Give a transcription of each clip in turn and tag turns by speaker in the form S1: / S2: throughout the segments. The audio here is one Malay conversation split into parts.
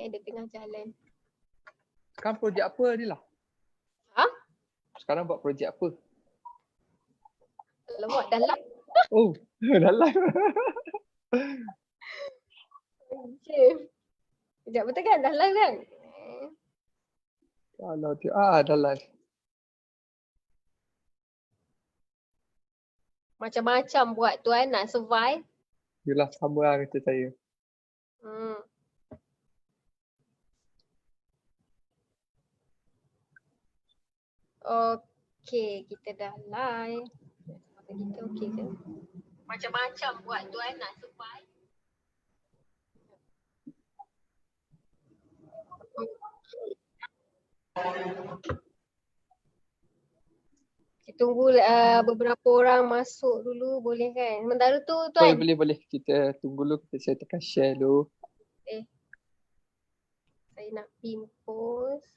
S1: Dia tengah jalan.
S2: Sekarang projek apa ni lah?
S1: Ha?
S2: Sekarang buat projek apa?
S1: Alamak, dah live.
S2: Oh, dah live.
S1: Sekejap, betul kan? Dah live kan?
S2: Kalau dah live.
S1: Macam-macam buat tuan nak survive.
S2: Yelah, sama lah macam saya.
S1: Okay, kita dah live. Masa kita okay ke? Macam-macam buat tuan nak survive. Kita tunggu beberapa orang masuk dulu, boleh kan? Sementara tu tuan.
S2: Boleh. Kita tunggu dulu, saya tekan share dulu.
S1: Saya nak pin post.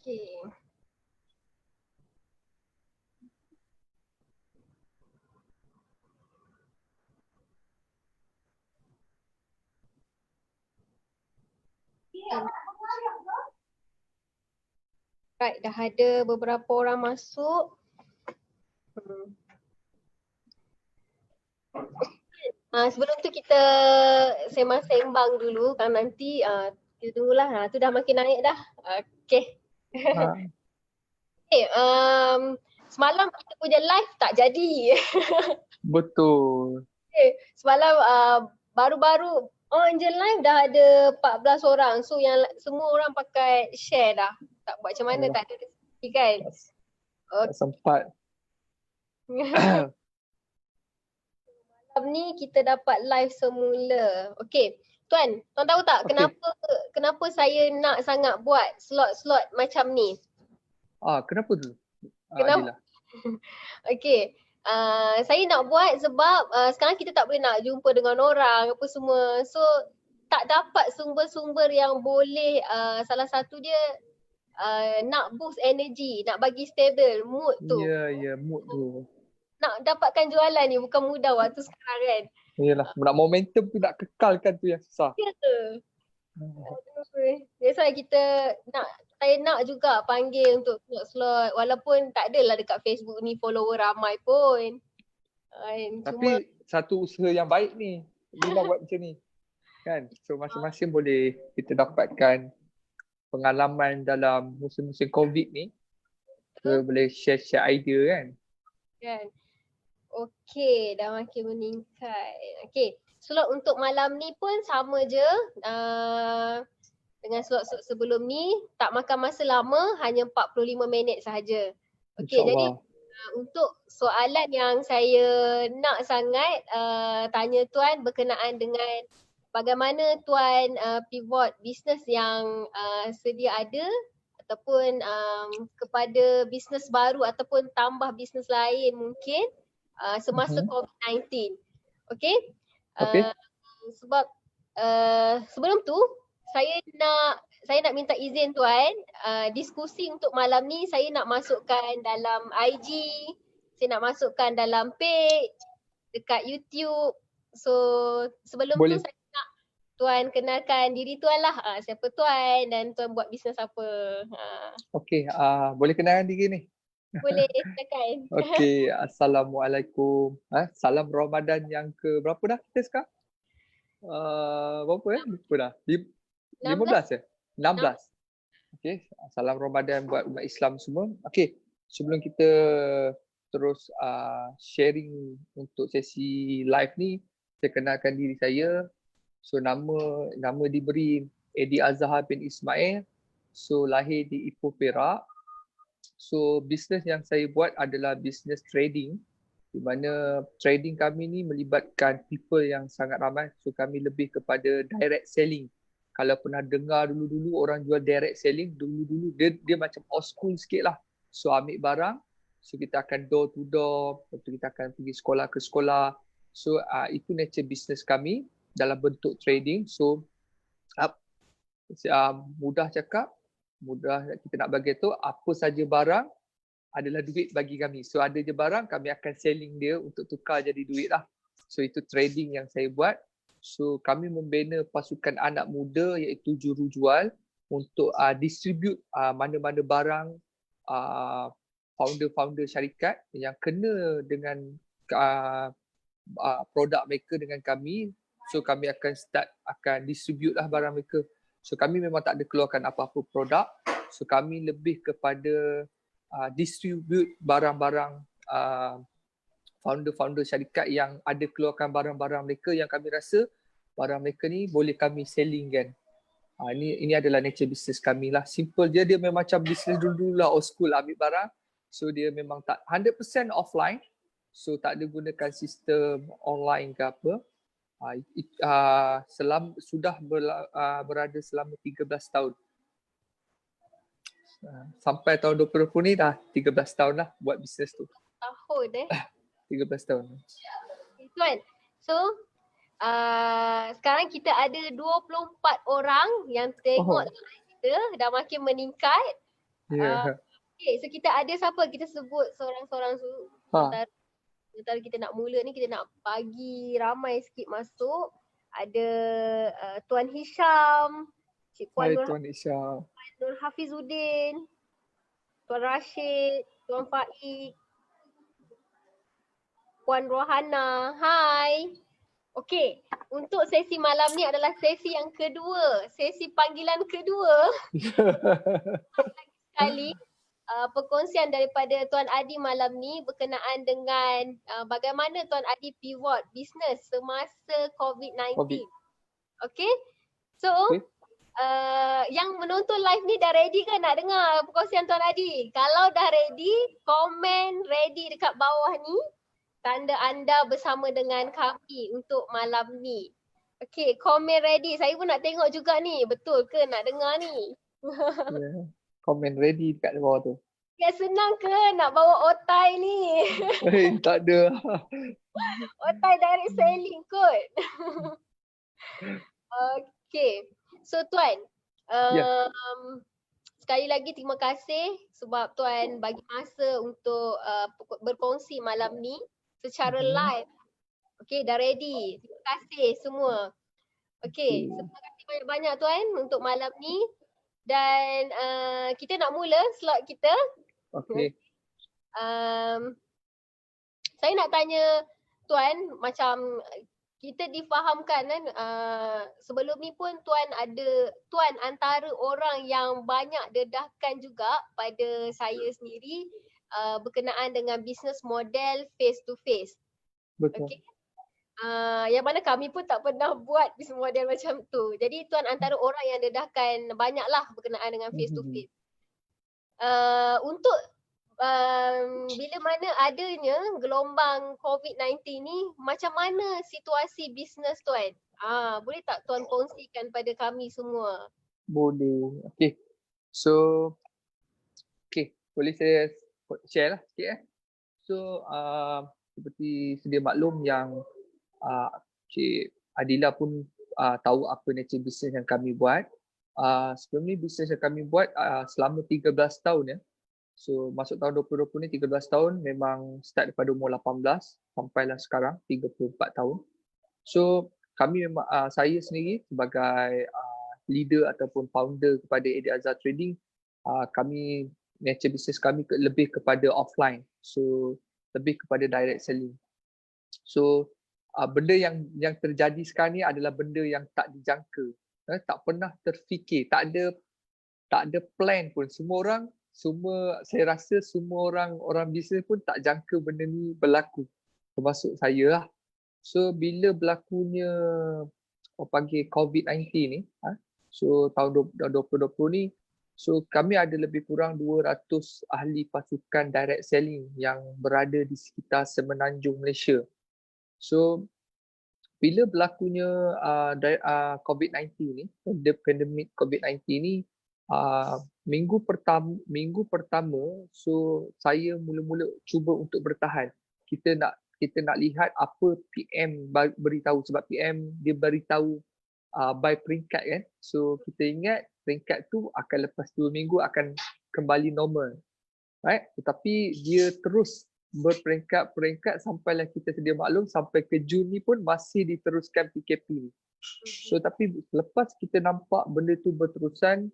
S1: Okay. Right, dah ada beberapa orang masuk. Sebelum tu kita sembang dulu kan, nanti kita tunggulah. Tu dah makin naik dah. Okay. Okay, semalam kita punya live tak jadi.
S2: Betul.
S1: Okay, semalam baru-baru on je live dah ada 14 orang. So yang semua orang pakai share dah. Tak buat macam mana, tak ada rezeki kan.
S2: Tak sempat.
S1: Malam ni kita dapat live semula. Okay, tuan tahu tak kenapa saya nak sangat buat slot-slot macam ni?
S2: Kenapa tu?
S1: Kenapa? Okay, saya nak buat sebab sekarang kita tak boleh nak jumpa dengan orang apa semua. So tak dapat sumber-sumber yang boleh salah satu dia nak boost energy, nak bagi stable mood tu.
S2: Ya, mood tu.
S1: Nak dapatkan jualan ni bukan mudah waktu sekarang kan.
S2: Yalah, nak momentum tu, nak kekalkan tu yang susah.
S1: Ya ke? That's why saya nak juga panggil untuk slot-slot walaupun tak adalah dekat Facebook ni follower ramai pun.
S2: Tapi satu usaha yang baik ni, Lina buat macam ni. Kan? So masing-masing boleh kita dapatkan pengalaman dalam musim-musim COVID ni. So boleh share idea kan.
S1: Kan. Okey, dah makin meningkat. Okey, slot untuk malam ni pun sama je dengan slot-slot sebelum ni. Tak makan masa lama, hanya 45 minit sahaja. Okey, jadi untuk soalan yang saya nak sangat tanya tuan berkenaan dengan bagaimana tuan pivot bisnes yang sedia ada ataupun kepada bisnes baru ataupun tambah bisnes lain mungkin semasa COVID-19. Okay? Sebab sebelum tu saya nak minta izin tuan, diskusi untuk malam ni saya nak masukkan dalam IG, saya nak masukkan dalam page, dekat YouTube. So sebelum tu saya nak tuan kenalkan diri tuan lah, siapa tuan dan tuan buat bisnes apa.
S2: Okey, boleh kenalkan diri ni?
S1: Boleh, silakan.
S2: Okey, Assalamualaikum. Salam Ramadan yang ke berapa dah kita sekarang? Berapa lupa dah. 15 16. Okey, salam Ramadan buat umat Islam semua. Okey, sebelum kita terus sharing untuk sesi live ni, saya kenalkan diri saya. So nama diberi Edi Azhar bin Ismail. So lahir di Ipoh, Perak. So bisnes yang saya buat adalah bisnes trading. di mana trading kami ni melibatkan people yang sangat ramai. So kami lebih kepada direct selling. Kalau pernah dengar dulu-dulu orang jual direct selling, dulu-dulu dia macam old school sikit lah. So ambil barang, so kita akan door to door, lepas tu kita akan pergi sekolah ke sekolah. So itu nature business kami dalam bentuk trading. So mudah cakap, mudah kita nak bagi tu, apa saja barang adalah duit bagi kami. So ada je barang, kami akan selling dia untuk tukar jadi duit lah. So itu trading yang saya buat. So kami membina pasukan anak muda iaitu jurujual untuk distribute mana-mana barang founder-founder syarikat yang kena dengan produk mereka dengan kami. So kami akan distribute lah barang mereka. So kami memang tak ada keluarkan apa-apa produk. So kami lebih kepada distribute barang-barang founder-founder syarikat yang ada keluarkan barang-barang mereka yang kami rasa barang mereka ni boleh kami selling kan. Ini adalah nature business kami lah. Simple je, dia memang macam business dulu lah, old school, ambil barang. So dia memang tak 100% offline. So tak ada gunakan sistem online ke apa. Sudah berada selama 13 tahun. Sampai tahun 2020 ni dah 13 tahun lah buat bisnes tu.
S1: Tahun
S2: 13 tahun.
S1: Tuan, so sekarang kita ada 24 orang yang tengok kita dah makin meningkat. Okay, so kita ada siapa? Kita sebut seorang-seorang Sementara kita nak mula ni, kita nak bagi ramai sikit masuk. Ada Tuan Hisham, Cik Puan Nur Hafizuddin, Tuan Rashid, Tuan Faik, Puan Rohana. Hai. Okey, untuk sesi malam ni adalah sesi yang kedua, sesi panggilan kedua. Lagi sekali perkongsian daripada Tuan Adi malam ni berkenaan dengan bagaimana Tuan Adi pivot bisnes semasa COVID-19. Okey. So, yang menonton live ni dah ready ke nak dengar perkongsian Tuan Adi? Kalau dah ready, komen ready dekat bawah ni. Tanda anda bersama dengan kami untuk malam ni. Okay, komen ready. Saya pun nak tengok juga ni. Betul ke nak dengar ni?
S2: Komen ready dekat bawah tu.
S1: Ya, senang ke nak bawa otai ni?
S2: Tak ada.
S1: Otai direct selling kot. Okay. So Tuan, sekali lagi terima kasih sebab Tuan bagi masa untuk berkongsi malam ni secara live. Okay, dah ready. Terima kasih semua. Okay, terima kasih banyak-banyak Tuan untuk malam ni. Dan kita nak mula slot kita.
S2: Okay.
S1: Saya nak tanya Tuan, macam kita difahamkan kan sebelum ni pun Tuan antara orang yang banyak dedahkan juga pada saya sendiri berkenaan dengan business model face to face.
S2: Betul.
S1: Okay. Yang mana kami pun tak pernah buat business model macam tu. Jadi Tuan antara orang yang dedahkan banyaklah berkenaan dengan face to face. Untuk bila mana adanya gelombang COVID-19 ni, macam mana situasi bisnes Tuan? Boleh tak Tuan kongsikan pada kami semua?
S2: Boleh. Okay. So, boleh saya share lah sikit So, seperti sedia maklum yang Cik Adila pun tahu apa nature bisnes yang kami buat. Sebelum ni bisnes yang kami buat selama 13 tahun So masuk tahun 2020 ni 13 tahun, memang start daripada umur 18 sampailah sekarang 34 tahun. So kami memang saya sendiri sebagai leader ataupun founder kepada Eddie Azhar Trading, kami nature business kami lebih kepada offline. So lebih kepada direct selling. So benda yang terjadi sekarang ni adalah benda yang tak dijangka. Tak pernah terfikir, tak ada plan pun. Saya rasa semua orang bisnes pun tak jangka benda ni berlaku. Termasuk saya lah. So bila berlakunya orang panggil COVID-19 ni, so tahun 2020 ni, So kami ada lebih kurang 200 ahli pasukan direct selling yang berada di sekitar semenanjung Malaysia. So bila berlakunya COVID-19 ni, pandemik COVID-19 ni, minggu pertama, so saya mula-mula cuba untuk bertahan. Kita nak lihat apa PM beritahu, sebab PM dia beritahu by peringkat kan. So kita ingat peringkat tu akan lepas 2 minggu akan kembali normal. Right? Tetapi dia terus berperingkat-peringkat sampailah kita sedia maklum sampai ke Jun ni pun masih diteruskan PKP ni. So tapi lepas kita nampak benda tu berterusan,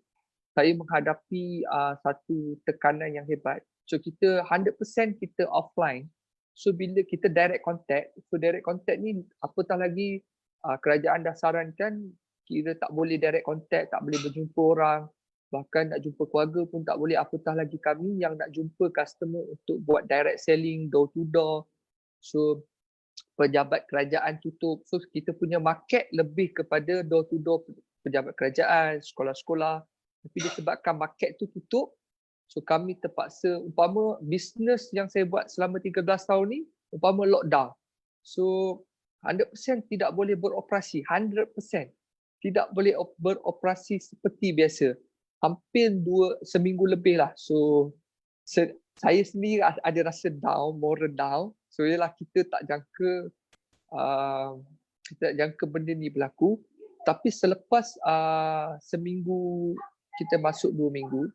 S2: saya menghadapi satu tekanan yang hebat. So kita 100% kita offline. So bila kita direct contact ni apatah lagi kerajaan dah sarankan kira tak boleh direct contact, tak boleh berjumpa orang, bahkan nak jumpa keluarga pun tak boleh, apatah lagi kami yang nak jumpa customer untuk buat direct selling door to door. So pejabat kerajaan tutup. So kita punya market lebih kepada door to door pejabat kerajaan, sekolah-sekolah. Tapi disebabkan market tu tutup, so kami terpaksa, umpama bisnes yang saya buat selama 13 tahun ni, umpama lockdown. So 100% tidak boleh beroperasi, 100% tidak boleh beroperasi seperti biasa. Hampir seminggu lebih lah. So saya sendiri ada rasa down, moral down. So ialah kita tak jangka benda ni berlaku. Tapi selepas seminggu, kita masuk 2 minggu,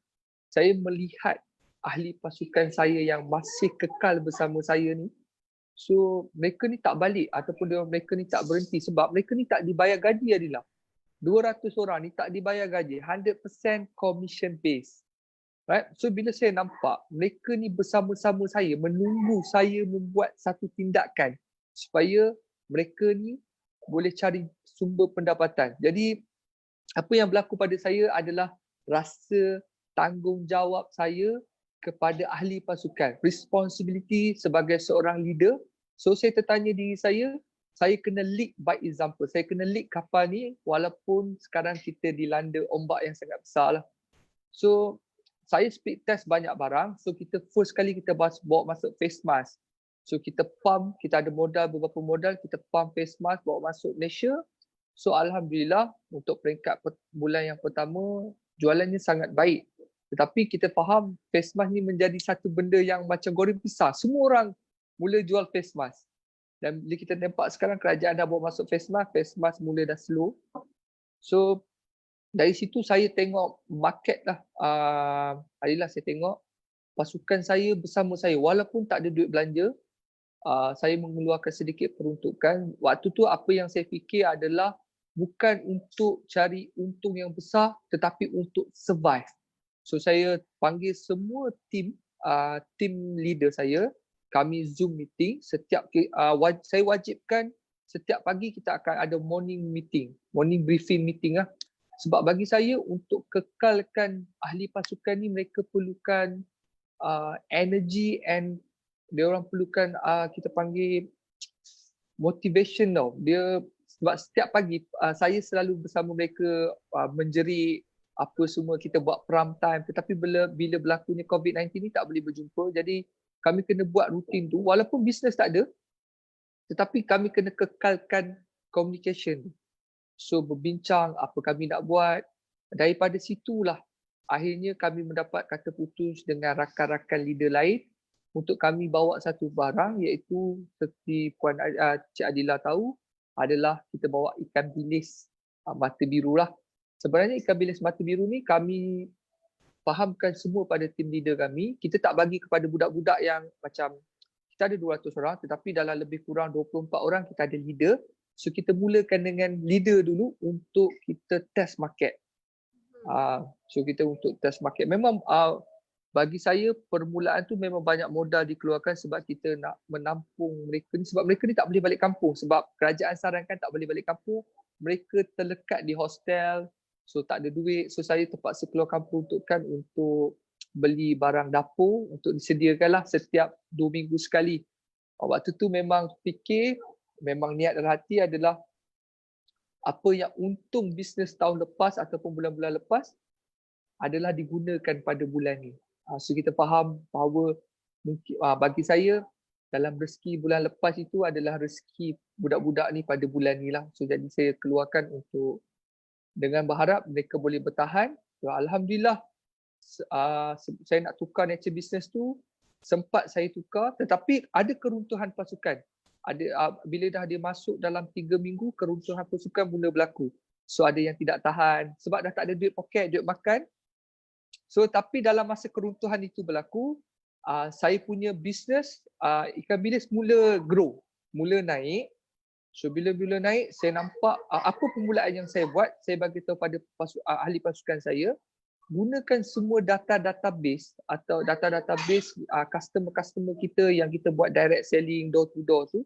S2: saya melihat ahli pasukan saya yang masih kekal bersama saya ni. So mereka ni tak balik ataupun mereka ni tak berhenti sebab mereka ni tak dibayar gaji Adilah. 200 orang ni tak dibayar gaji, 100% commission based. Right? So bila saya nampak mereka ni bersama-sama saya menunggu saya membuat satu tindakan supaya mereka ni boleh cari sumber pendapatan. Jadi apa yang berlaku pada saya adalah rasa tanggungjawab saya kepada ahli pasukan. Responsibility sebagai seorang leader. So saya tertanya diri saya kena lead by example. Saya kena lead kapal ni walaupun sekarang kita dilanda ombak yang sangat besar lah. So saya speed test banyak barang. So kita first kali kita bawa masuk face mask. So kita pump, kita ada beberapa modal, kita pump face mask bawa masuk Malaysia. So alhamdulillah untuk peringkat bulan yang pertama jualannya sangat baik. Tetapi kita faham face mask ni menjadi satu benda yang macam goreng pisang. Semua orang mula jual face mask. Dan bila kita nampak sekarang kerajaan dah bawa masuk face mask mula dah slow. So dari situ saya tengok market lah. Alhamdulillah saya tengok pasukan saya bersama saya walaupun tak ada duit belanja. Saya mengeluarkan sedikit peruntukan. Waktu tu apa yang saya fikir adalah bukan untuk cari untung yang besar tetapi untuk survive. So saya panggil semua team leader saya, kami Zoom meeting. Saya wajibkan setiap pagi kita akan ada morning briefing meeting lah. Sebab bagi saya untuk kekalkan ahli pasukan ni mereka perlukan energy and dia orang perlukan kita panggil motivation tau. Sebab setiap pagi saya selalu bersama mereka menjerit apa semua, kita buat pram time. Tetapi bila berlakunya COVID-19 ni tak boleh berjumpa. Jadi kami kena buat rutin tu walaupun bisnes tak ada. Tetapi kami kena kekalkan communication. So berbincang apa kami nak buat. Daripada situlah akhirnya kami mendapat kata putus dengan rakan-rakan leader lain untuk kami bawa satu barang iaitu seperti Puan Cik Adila tahu adalah kita bawa ikan bilis mata biru lah. Sebenarnya ikan bilis mata biru ni kami fahamkan semua pada tim leader kami. Kita tak bagi kepada budak-budak yang macam kita ada 200 orang tetapi dalam lebih kurang 24 orang kita ada leader. So kita mulakan dengan leader dulu untuk kita test market. So kita untuk test market. Memang bagi saya permulaan tu memang banyak modal dikeluarkan sebab kita nak menampung mereka ni. Sebab mereka ni tak boleh balik kampung sebab kerajaan sarankan tak boleh balik kampung. Mereka terlekat di hostel. So tak ada duit. So saya terpaksa keluar kampung untuk beli barang dapur untuk disediakanlah setiap 2 minggu sekali. Waktu tu memang fikir, memang niat dalam hati adalah apa yang untung bisnes tahun lepas ataupun bulan-bulan lepas adalah digunakan pada bulan ni. So kita faham bahawa mungkin bagi saya dalam rezeki bulan lepas itu adalah rezeki budak-budak ni pada bulan ni lah. So jadi saya keluarkan untuk dengan berharap mereka boleh bertahan. So, Alhamdulillah saya nak tukar nature business tu, sempat saya tukar tetapi ada keruntuhan pasukan. Bila dah dia masuk dalam 3 minggu, keruntuhan pasukan mula berlaku. So ada yang tidak tahan sebab dah tak ada duit poket, duit makan. So tapi dalam masa keruntuhan itu berlaku, saya punya business ikan bilis mula grow, mula naik. So bila naik, saya nampak apa permulaan yang saya buat. Saya bagi tahu pada ahli pasukan saya, gunakan semua database atau database customer kita yang kita buat direct selling door to door tu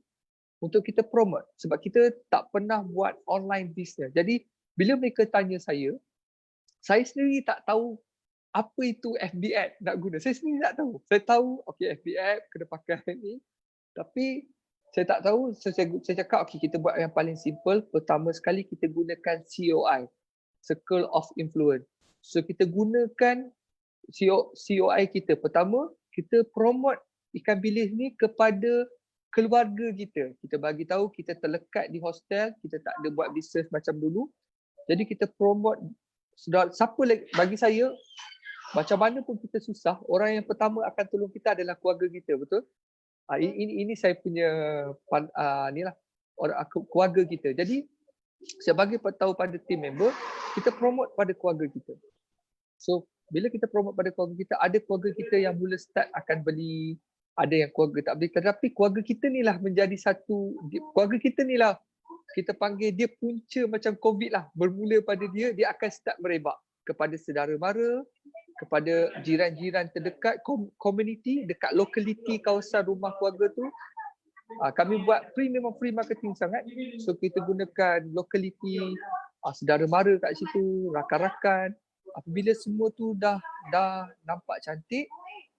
S2: untuk kita promote, sebab kita tak pernah buat online business. Jadi bila mereka tanya saya sendiri tak tahu apa itu FB ad nak guna. Saya sendiri tak tahu. Saya tahu okay, FB ad kena pakai ni, tapi saya tak tahu. So, saya cakap okay, kita buat yang paling simple. Pertama sekali kita gunakan COI, Circle of Influence. So kita gunakan COI kita. Pertama, kita promote ikan bilis ni kepada keluarga kita. Kita bagi tahu kita terlekat di hostel, kita tak ada buat bisnes macam dulu. Jadi kita promote, siapa lagi, bagi saya macam mana pun kita susah, orang yang pertama akan tolong kita adalah keluarga kita, betul? Ini saya punya inilah keluarga kita. Jadi saya bagi tahu pada team member, kita promote pada keluarga kita. So bila kita promote pada keluarga kita, ada keluarga kita yang mula start akan beli, ada yang keluarga tak beli, tetapi keluarga kita ni lah menjadi satu, keluarga kita ni lah kita panggil dia punca macam COVID lah, bermula pada dia akan start merebak kepada saudara mara, kepada jiran-jiran terdekat, community, dekat locality kawasan rumah keluarga tu. Kami buat memang free marketing sangat. So kita gunakan locality, saudara mara kat situ, rakan-rakan. Apabila semua tu dah nampak cantik,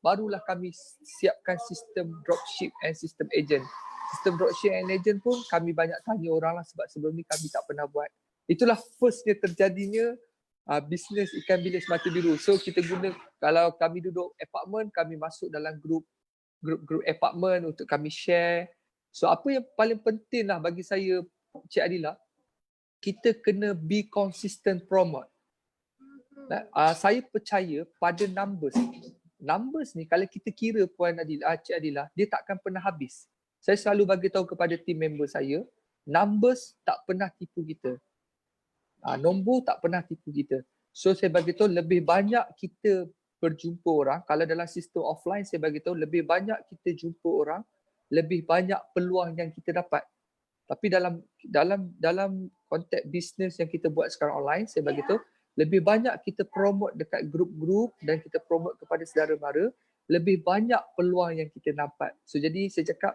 S2: barulah kami siapkan sistem dropship and sistem agent. Sistem dropship and agent pun kami banyak tanya orang lah, sebab sebelum ni kami tak pernah buat. Itulah firstnya terjadinya bisnes ikan bilis mata biru. So kita guna, kalau kami duduk apartment, kami masuk dalam grup apartment untuk kami share. So apa yang paling penting lah bagi saya, Cik Adila, kita kena be consistent promote. Saya percaya pada numbers. Numbers ni kalau kita kira Puan Adila, Cik Adila, dia takkan pernah habis. Saya selalu bagi tahu kepada team member saya, numbers tak pernah tipu kita. Nombor tak pernah tipu kita. So saya bagi tahu lebih banyak kita berjumpa orang. Kalau dalam sistem offline, saya bagi tahu lebih banyak kita jumpa orang, lebih banyak peluang yang kita dapat. Tapi dalam konteks bisnes yang kita buat sekarang online, saya bagi tahu lebih banyak kita promote dekat grup-grup dan kita promote kepada saudara mara, lebih banyak peluang yang kita dapat. So jadi saya cakap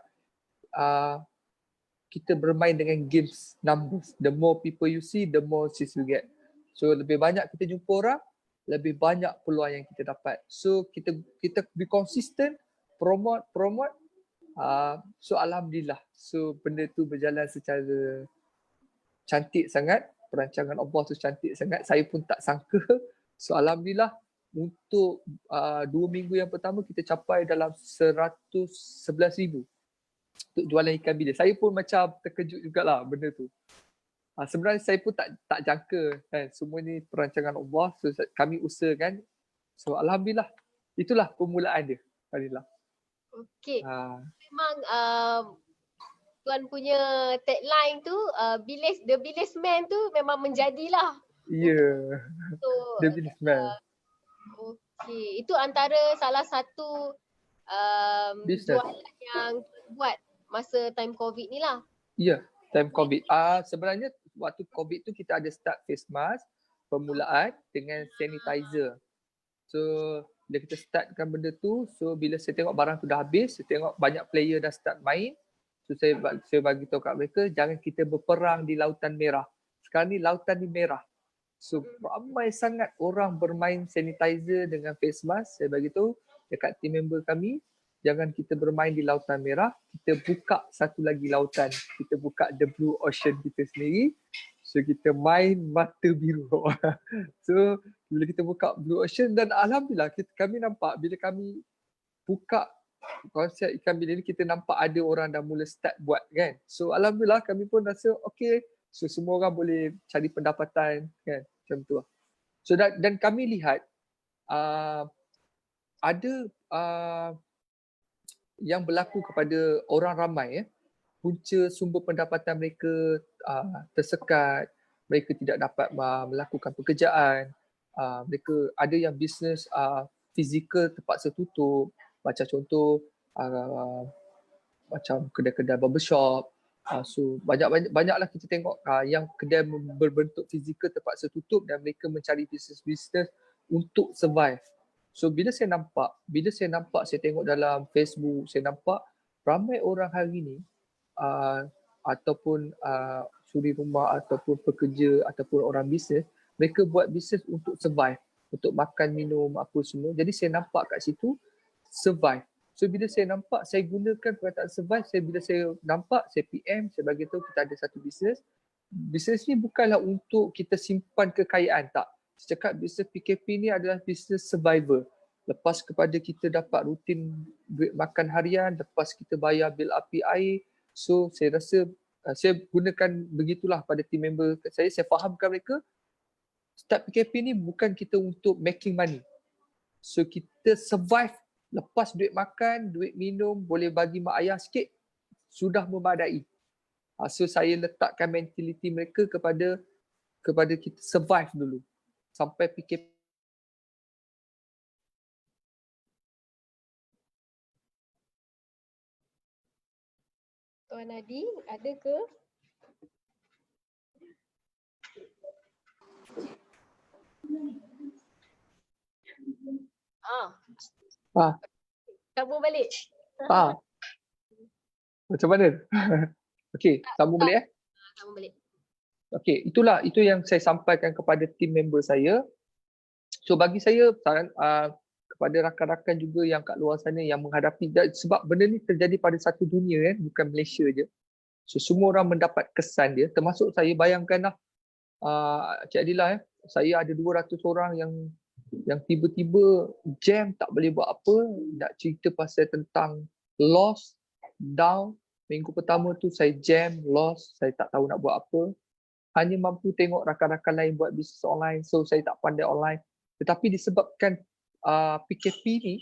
S2: kita bermain dengan games numbers. The more people you see, the more sales you get. So lebih banyak kita jumpa orang, lebih banyak peluang yang kita dapat. So kita be consistent, promote. So alhamdulillah. So benda tu berjalan secara cantik sangat. Perancangan Allah tu cantik sangat. Saya pun tak sangka. So alhamdulillah untuk 2 minggu yang pertama kita capai dalam 111,000 untuk jualan ikan bilis. Saya pun macam terkejut jugalah benda tu. Sebenarnya saya pun tak jangka kan. Semua ni perancangan Allah. So kami usahakan. So alhamdulillah. Itulah permulaan dia. Alhamdulillah.
S1: Okey. Memang Tuan punya tagline tu, the businessman tu memang menjadilah.
S2: Ya.
S1: So,
S2: The businessman.
S1: Okey. Itu antara salah satu jualan yang buat masa time COVID ni lah.
S2: Ya, time COVID. Sebenarnya waktu COVID tu kita ada start face mask, permulaan dengan sanitizer. So bila kita startkan benda tu, so bila saya tengok barang tu dah habis, saya tengok banyak player dah start main. So saya bagi tahu kat mereka, jangan kita berperang di lautan merah. Sekarang ni lautan ni merah. So ramai sangat orang bermain sanitizer dengan face mask. Saya bagi tahu dekat team member kami, jangan kita bermain di lautan merah. Kita buka satu lagi lautan. Kita buka the blue ocean kita sendiri. So kita main mata biru. So bila kita buka Blue Ocean, dan alhamdulillah kami nampak bila kami buka konsep ikan bilik ni, kita nampak ada orang dah mula start buat kan. So alhamdulillah kami pun rasa okay. So semua orang boleh cari pendapatan kan, macam tu lah. So dan kami lihat ada yang berlaku kepada orang ramai punca sumber pendapatan mereka tersekat, mereka tidak dapat melakukan pekerjaan, mereka ada yang bisnes fizikal terpaksa tutup, macam contoh macam kedai-kedai barbershop. So banyaklah kita tengok yang kedai berbentuk fizikal terpaksa tutup dan mereka mencari bisnes-bisnes untuk survive. So bila saya nampak, saya tengok dalam Facebook, saya nampak ramai orang hari ni ataupun suri rumah ataupun pekerja ataupun orang bisnes, mereka buat bisnes untuk survive, untuk makan minum apa semua. Jadi saya nampak kat situ survive. So bila saya nampak, saya gunakan perkataan survive. Bila saya nampak, saya PM, saya bagi tahu kita ada satu bisnes. Bisnes ni bukanlah untuk kita simpan kekayaan, tak. Saya cakap bisnes PKP ni adalah bisnes survivor. Lepas kepada kita dapat rutin duit makan harian, lepas kita bayar bil api air. So saya rasa saya gunakan begitulah pada team member saya fahamkan mereka start PKP ni bukan kita untuk making money. So kita survive, lepas duit makan, duit minum, boleh bagi mak ayah sikit, sudah memadai. So saya letakkan mentaliti mereka kepada kita survive dulu sampai PKP.
S1: Tuan Adi, ada ke? Sambung balik.
S2: Macam mana? Okey, sambung balik
S1: Sambung balik.
S2: Okey, itu yang saya sampaikan kepada team member saya. So bagi saya saran kepada rakan-rakan juga yang kat luar sana yang menghadapi, sebab benda ni terjadi pada satu dunia bukan Malaysia je. So semua orang mendapat kesan dia, termasuk saya. Bayangkanlah Cik Adilah, saya ada 200 orang yang tiba-tiba jam, tak boleh buat apa, nak cerita pasal tentang loss, down. Minggu pertama tu saya jam, loss, saya tak tahu nak buat apa. Hanya mampu tengok rakan-rakan lain buat bisnes online, so saya tak pandai online. Tetapi disebabkan PKP ni,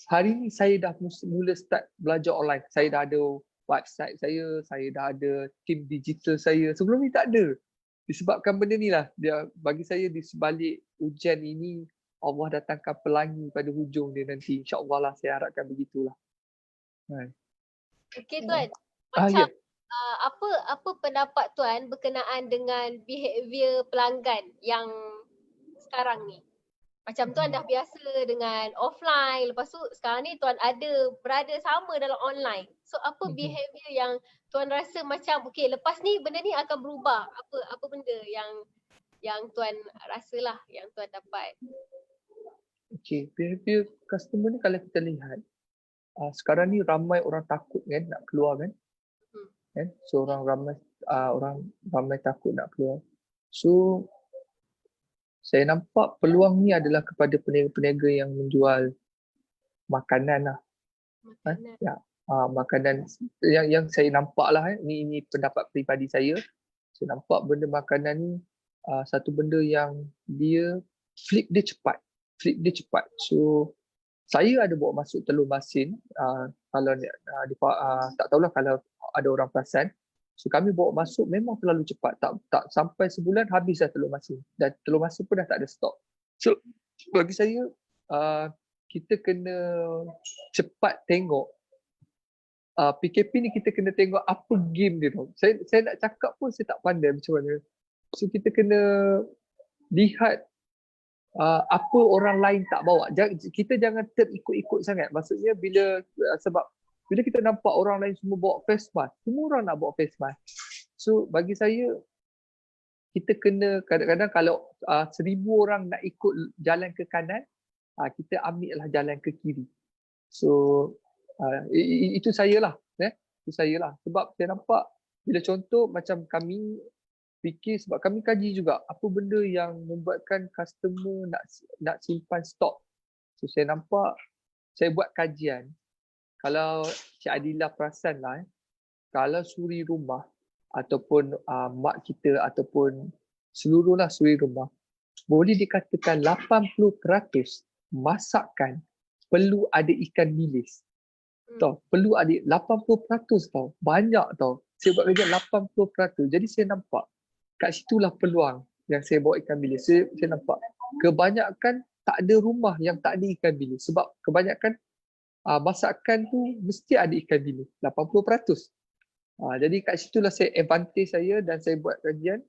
S2: hari ni saya dah mula start belajar online. Saya dah ada website saya dah ada tim digital saya. Sebelum ni tak ada. Disebabkan benda ni lah, bagi saya di sebalik ujian ini, Allah datangkan pelangi pada hujung dia nanti. InsyaAllah lah, saya harapkan begitulah.
S1: Okey Tuan, macam apa pendapat Tuan berkenaan dengan behavior pelanggan yang sekarang ni? Macam Tuan dah biasa dengan offline, lepas tu sekarang ni Tuan berada sama dalam online. So apa behavior yang Tuan rasa macam okey, lepas ni benda ni akan berubah? Apa benda yang Tuan rasalah, yang Tuan dapat?
S2: Okey, behavior customer ni kalau kita lihat, sekarang ni ramai orang takut kan nak keluar kan. So orang ramai takut nak keluar. So saya nampak peluang ni adalah kepada peniaga-peniaga yang menjual makanan lah. Makanan yang saya nampak lah, ini pendapat peribadi saya. Saya nampak benda makanan ni satu benda yang dia flip dia cepat. So saya ada bawa masuk telur masin, kalau tak tahulah kalau ada orang perasan. So kami bawa masuk memang terlalu cepat, tak sampai sebulan habis dah telur masin, dan telur masin pun dah tak ada stok. So bagi saya kita kena cepat tengok PKP ni, kita kena tengok apa game dia tau. Saya nak cakap pun saya tak pandai macam mana. So kita kena lihat apa orang lain tak bawa. Kita jangan terikut-ikut sangat. Maksudnya sebab bila kita nampak orang lain semua bawa face mask, semua orang nak bawa face mask. So bagi saya, kita kena kadang-kadang kalau 1,000 orang nak ikut jalan ke kanan, kita ambil lah jalan ke kiri. So itu saya lah. Itu saya lah. Sebab saya nampak bila contoh macam kami fikir sebab kami kaji juga apa benda yang membuatkan customer nak simpan stok. So saya nampak, saya buat kajian. Kalau Cik Adilah perasan lah, kalau suri rumah ataupun mak kita ataupun seluruhlah suri rumah, boleh dikatakan 80% masakan perlu ada ikan bilis. Tahu, perlu ada 80% tau. Banyak tau. Saya buat kerja 80%. Jadi saya nampak kat situlah peluang yang saya bawa ikan bilis. Saya nampak kebanyakan tak ada rumah yang tak ada ikan bilis. Sebab kebanyakan masakan tu mesti ada ikan bilis. 80%. Jadi kat situlah saya advantage saya dan saya buat kajian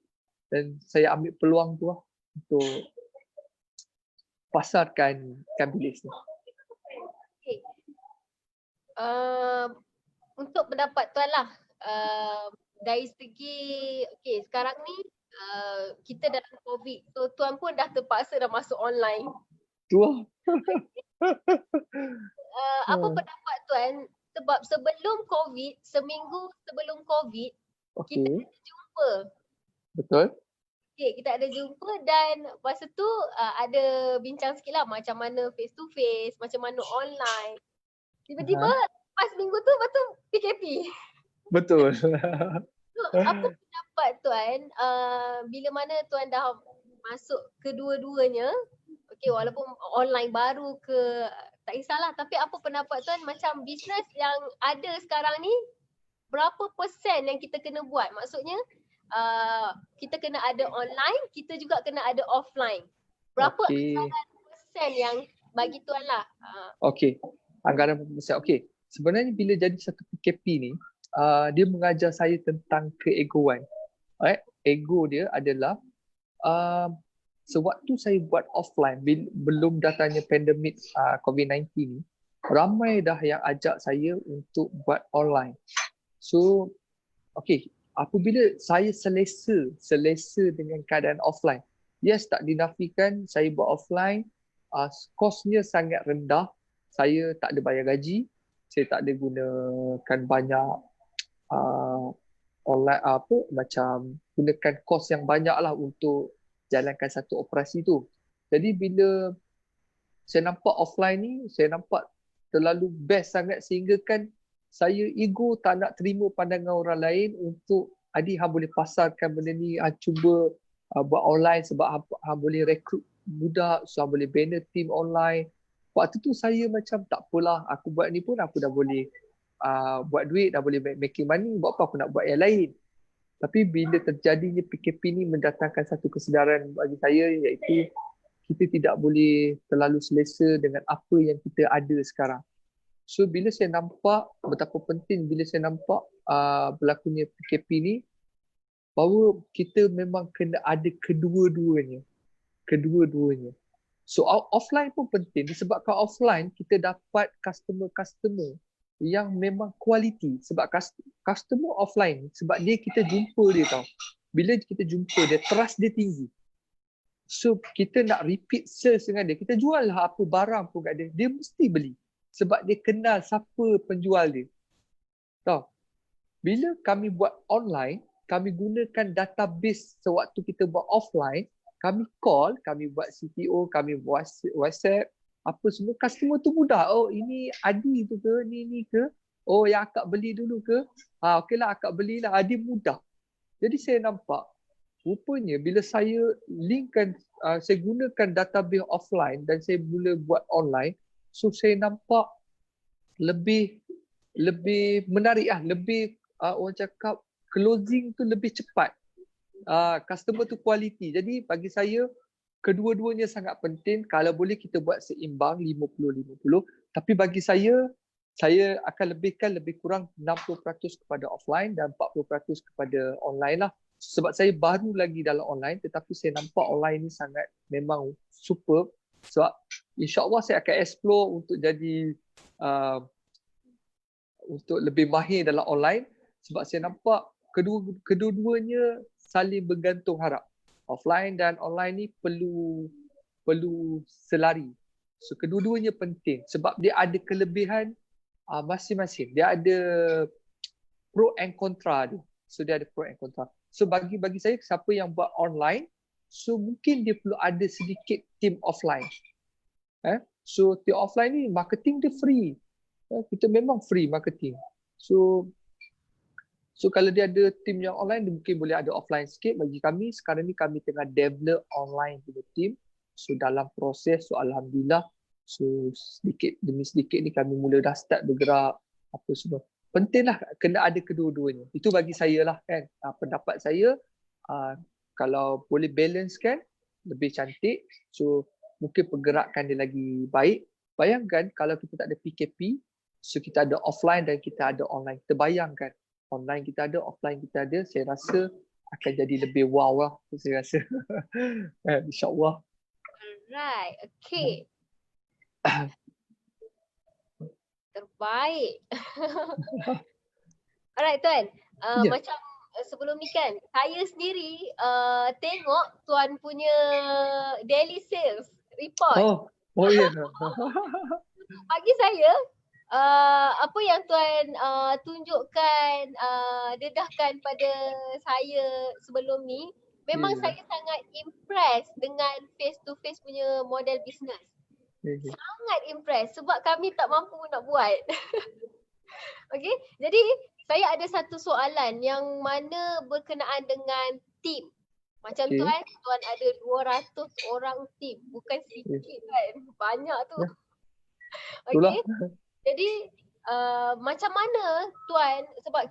S2: dan saya ambil peluang tu lah untuk pasarkan ikan bilis ni.
S1: Okay. Untuk pendapat tuan lah, dari segi sekarang ni kita dalam COVID, so tuan pun dah terpaksa dah masuk online.
S2: Tu lah.
S1: Apa pendapat tuan, sebab sebelum COVID, seminggu sebelum COVID, kita ada jumpa.
S2: Betul.
S1: Kita ada jumpa dan masa tu ada bincang sikit lah macam mana face to face, macam mana online. Tiba-tiba lepas minggu tu lepas tu PKP.
S2: Betul.
S1: So, apa pendapat tuan bila mana tuan dah masuk kedua-duanya, walaupun online baru ke tak kisahlah, tapi apa pendapat tuan macam bisnes yang ada sekarang ni, berapa persen yang kita kena buat? Maksudnya kita kena ada online, kita juga kena ada offline. Berapa anggaran persen yang bagi tuan lah?
S2: Okey, anggaran persen. Okey, sebenarnya bila jadi satu PKP ni, dia mengajar saya tentang keegoan. Ego dia adalah sewaktu saya buat offline, belum datangnya pandemik COVID-19 ni, ramai dah yang ajak saya untuk buat online. So, apabila saya selesa dengan keadaan offline, yes, tak dinafikan saya buat offline, kosnya sangat rendah. Saya tak ada bayar gaji, saya tak ada gunakan banyak online macam gunakan kos yang banyak lah untuk jalankan satu operasi tu. Jadi bila saya nampak offline ni, saya nampak terlalu best sangat sehingga kan saya ego tak nak terima pandangan orang lain untuk adik hang boleh pasarkan benda ni, cuba buat online sebab hang boleh rekrut budak, so hang boleh banner team online. Waktu tu saya macam tak apalah, aku buat ni pun aku dah boleh buat duit, dah boleh making money, buat apa aku nak buat yang lain. Tapi bila terjadinya PKP ni mendatangkan satu kesedaran bagi saya, iaitu kita tidak boleh terlalu selesa dengan apa yang kita ada sekarang. So bila saya nampak betapa penting, bila saya nampak berlakunya PKP ni, bahawa kita memang kena ada kedua-duanya. So offline pun penting, disebabkan offline kita dapat customer-customer yang memang kualiti. Sebab customer offline, sebab dia kita jumpa dia tau. Bila kita jumpa dia, trust dia tinggi. So kita nak repeat sales dengan dia, kita jual lah apa barang pun kat dia, dia mesti beli. Sebab dia kenal siapa penjual dia. Tahu? Bila kami buat online, kami gunakan database sewaktu kita buat offline, kami call, kami buat CTO, kami buat WhatsApp, apa semua, customer tu mudah. Oh, ini Adi tu ke, ni ke? Oh, yang akak beli dulu ke? Okeylah, akak belilah. Dia mudah. Jadi saya nampak, rupanya bila saya linkkan, saya gunakan database offline dan saya mula buat online, so saya nampak lebih menarik lah, lebih orang cakap closing tu lebih cepat. Customer tu quality. Jadi bagi saya kedua-duanya sangat penting. Kalau boleh kita buat seimbang 50-50. Tapi bagi saya akan lebihkan lebih kurang 60% kepada offline dan 40% kepada online lah. Sebab saya baru lagi dalam online, tetapi saya nampak online ni sangat memang superb. Sebab insyaAllah saya akan explore untuk jadi untuk lebih mahir dalam online. Sebab saya nampak kedua-duanya saling bergantung harap. Offline dan online ni perlu selari. So kedua-duanya penting sebab dia ada kelebihan masing-masing. Dia ada pro and contra dia. So dia ada pro and contra. So bagi saya siapa yang buat online, so mungkin dia perlu ada sedikit team offline. So team offline ni marketing dia free. Kita memang free marketing. So kalau dia ada team yang online, dia mungkin boleh ada offline sikit. Bagi kami, sekarang ni kami tengah develop online punya team. So dalam proses, so alhamdulillah, so sedikit demi sedikit ni kami mula dah start bergerak apa semua. Pentinglah kena ada kedua-duanya. Itu bagi saya lah kan. Pendapat saya, kalau boleh balance kan, lebih cantik. So mungkin pergerakan dia lagi baik. Bayangkan kalau kita tak ada PKP, so kita ada offline dan kita ada online. Kita bayangkan online kita ada, offline kita ada, saya rasa akan jadi lebih wow lah, saya rasa. InsyaAllah.
S1: Alright, okay. Terbaik. Alright Tuan, macam sebelum ni kan, saya sendiri tengok Tuan punya daily sales report.
S2: Oh ya.
S1: Bagi saya, apa yang Tuan tunjukkan, dedahkan pada saya sebelum ni, memang saya sangat impress dengan face to face punya model bisnes. Sangat impress sebab kami tak mampu nak buat. Okay, jadi saya ada satu soalan yang mana berkenaan dengan team. Macam Tuan ada 200 orang team, bukan sikit kan, banyak tu. Okay, jadi macam mana Tuan, sebab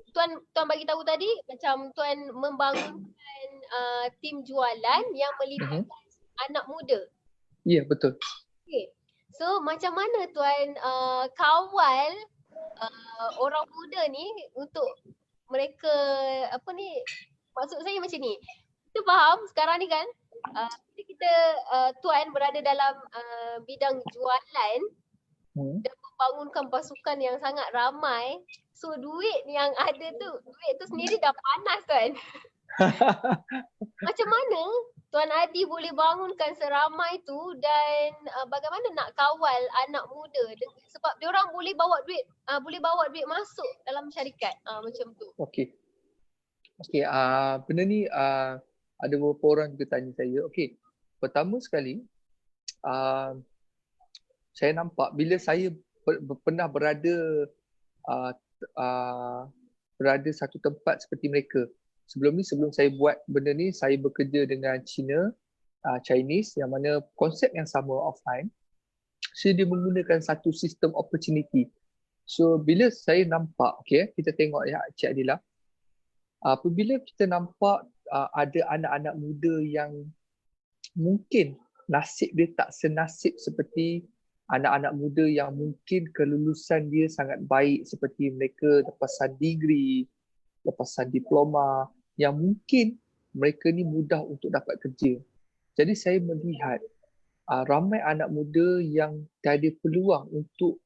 S1: Tuan bagi tahu tadi macam Tuan membangunkan team jualan yang melibatkan anak muda.
S2: Ya, betul.
S1: Okay. So macam mana Tuan kawal orang muda ni untuk mereka maksud saya macam ni. Kita faham sekarang ni kan, kita Tuan berada dalam bidang jualan dan membangunkan pasukan yang sangat ramai. So duit yang ada tu, duit tu sendiri dah panas Tuan. Macam mana Tuan Adi boleh bangunkan seramai tu dan bagaimana nak kawal anak muda sebab diorang boleh bawa duit masuk dalam syarikat macam tu.
S2: Okey, benda ni ada beberapa orang juga tanya saya. Okey, pertama sekali saya nampak bila saya pernah berada satu tempat seperti mereka. Sebelum saya buat benda ni, saya bekerja dengan Chinese yang mana konsep yang sama offline. So dia menggunakan satu sistem opportunity. So bila saya nampak, kita tengok ya Cik Adila. Apabila kita nampak ada anak-anak muda yang mungkin nasib dia tak senasib seperti anak-anak muda yang mungkin kelulusan dia sangat baik seperti mereka lepasan degree, lepasan diploma, yang mungkin mereka ni mudah untuk dapat kerja. Jadi saya melihat ramai anak muda yang tiada peluang untuk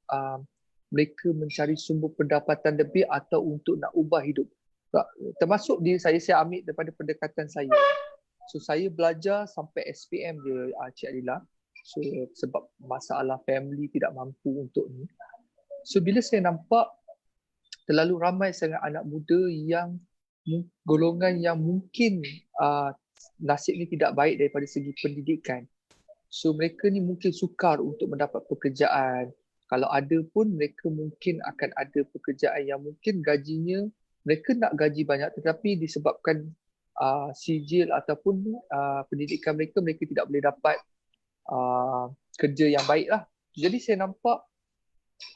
S2: mereka mencari sumber pendapatan lebih atau untuk nak ubah hidup. Termasuk diri saya ambil daripada pendekatan saya. So saya belajar sampai SPM je Cik Adila. So sebab masalah family tidak mampu untuk ni. So bila saya nampak terlalu ramai sangat anak muda yang golongan yang mungkin nasibnya tidak baik daripada segi pendidikan. So mereka ni mungkin sukar untuk mendapat pekerjaan. Kalau ada pun mereka mungkin akan ada pekerjaan yang mungkin gajinya, mereka nak gaji banyak tetapi disebabkan sijil ataupun pendidikan mereka tidak boleh dapat kerja yang baik lah. Jadi saya nampak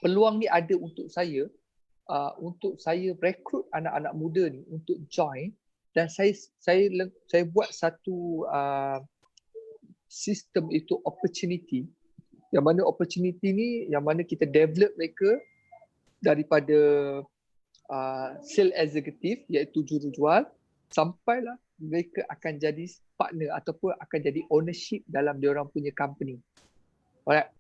S2: peluang ni ada untuk saya rekrut anak-anak muda ni untuk join dan saya buat satu sistem itu opportunity, yang mana opportunity ni yang mana kita develop mereka daripada sales executive iaitu jurujual sampailah mereka akan jadi partner ataupun akan jadi ownership dalam diorang punya company. Alright.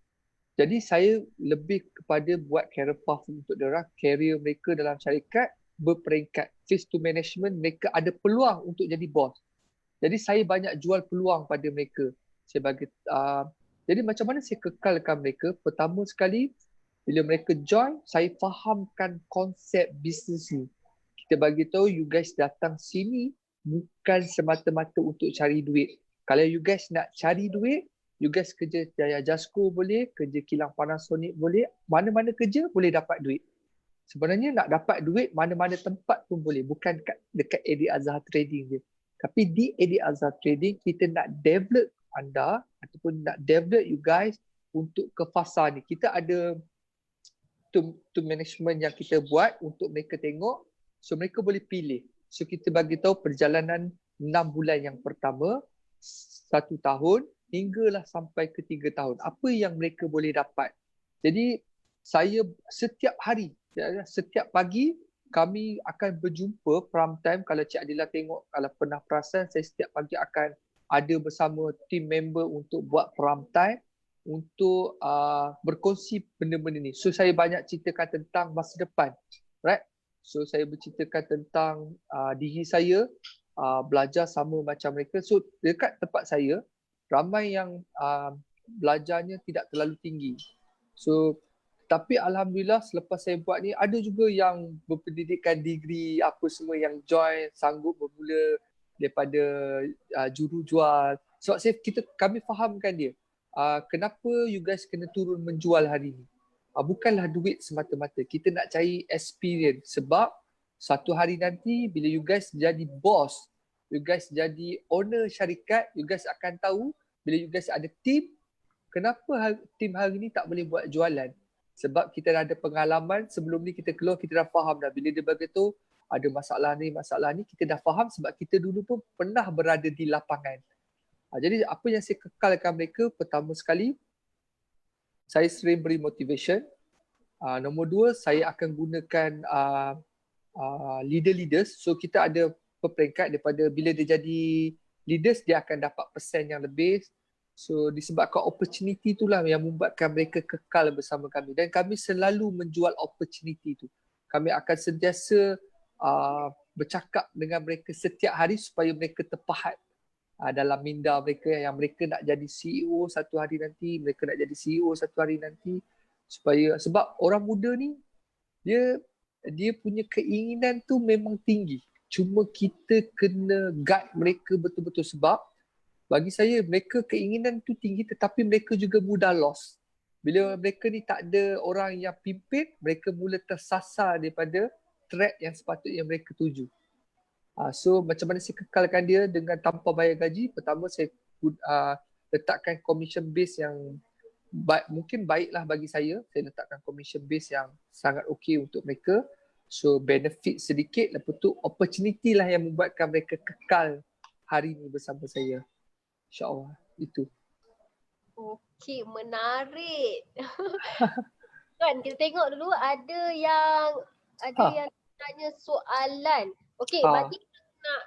S2: Jadi saya lebih kepada buat career path untuk diorang, career mereka dalam syarikat berperingkat face to management, mereka ada peluang untuk jadi boss. Jadi saya banyak jual peluang pada mereka. Jadi macam mana saya kekalkan mereka? Pertama sekali, bila mereka join, saya fahamkan konsep bisnes ni. kita bagi tahu you guys datang sini bukan semata-mata untuk cari duit. Kalau you guys nak cari duit, you guys kerja Jaya Jasko boleh, kerja kilang Panasonic boleh, mana-mana kerja boleh dapat duit. Sebenarnya nak dapat duit mana-mana tempat pun boleh, bukan dekat Eddie Azhar Trading je. Tapi di Eddie Azhar Trading kita nak develop anda ataupun nak develop you guys untuk ke fasa ni. Kita ada to management yang kita buat untuk mereka tengok, so mereka boleh pilih. So kita bagi tahu perjalanan 6 bulan yang pertama, 1 tahun hinggalah sampai ke 3 tahun. Apa yang mereka boleh dapat. Jadi saya setiap hari, setiap pagi kami akan berjumpa prime time. Kalau Cik Adila tengok, kalau pernah perasan, saya setiap pagi akan ada bersama team member untuk buat prime time untuk berkongsi benda-benda ni. So saya banyak ceritakan tentang masa depan, right? So saya berceritakan tentang diri saya, belajar sama macam mereka. So dekat tempat saya, ramai yang belajarnya tidak terlalu tinggi. So tapi Alhamdulillah selepas saya buat ni, ada juga yang berpendidikan degree apa semua yang join, sanggup bermula daripada juru jual. Sebab kami fahamkan dia. Kenapa you guys kena turun menjual hari ni? Bukanlah duit semata-mata. Kita nak cari experience. Sebab satu hari nanti bila you guys jadi boss, you guys jadi owner syarikat, you guys akan tahu bila you guys ada team, kenapa team hari ni tak boleh buat jualan? Sebab kita dah ada pengalaman, sebelum ni kita keluar, kita dah faham dah. Bila dia beritahu ada masalah ni, kita dah faham sebab kita dulu pun pernah berada di lapangan. Jadi apa yang saya kekalkan mereka, pertama sekali, saya sering beri motivation. Nombor 2, saya akan gunakan leaders. So kita ada peringkat daripada bila dia jadi leaders, dia akan dapat persen yang lebih. So disebabkan opportunity itulah yang membuatkan mereka kekal bersama kami. Dan kami selalu menjual opportunity itu. Kami akan sentiasa bercakap dengan mereka setiap hari supaya mereka terpahat dalam minda mereka yang mereka nak jadi CEO satu hari nanti, mereka nak jadi CEO satu hari nanti. Sebab orang muda ni dia punya keinginan tu memang tinggi. Cuma kita kena guide mereka betul-betul sebab bagi saya mereka keinginan tu tinggi tetapi mereka juga mudah lost. Bila mereka ni tak ada orang yang pimpin, mereka mula tersasar daripada track yang sepatutnya mereka tuju. So macam mana saya kekalkan dia dengan tanpa bayar gaji? Pertama saya letakkan commission base yang mungkin baiklah bagi saya. Saya letakkan commission base yang sangat okey untuk mereka. So benefit sedikit, lepas tu opportunity lah yang membuatkan mereka kekal hari ni bersama saya. InsyaAllah itu.
S1: Okey, menarik. Kan kita tengok dulu ada yang tanya soalan. Okey, berarti nak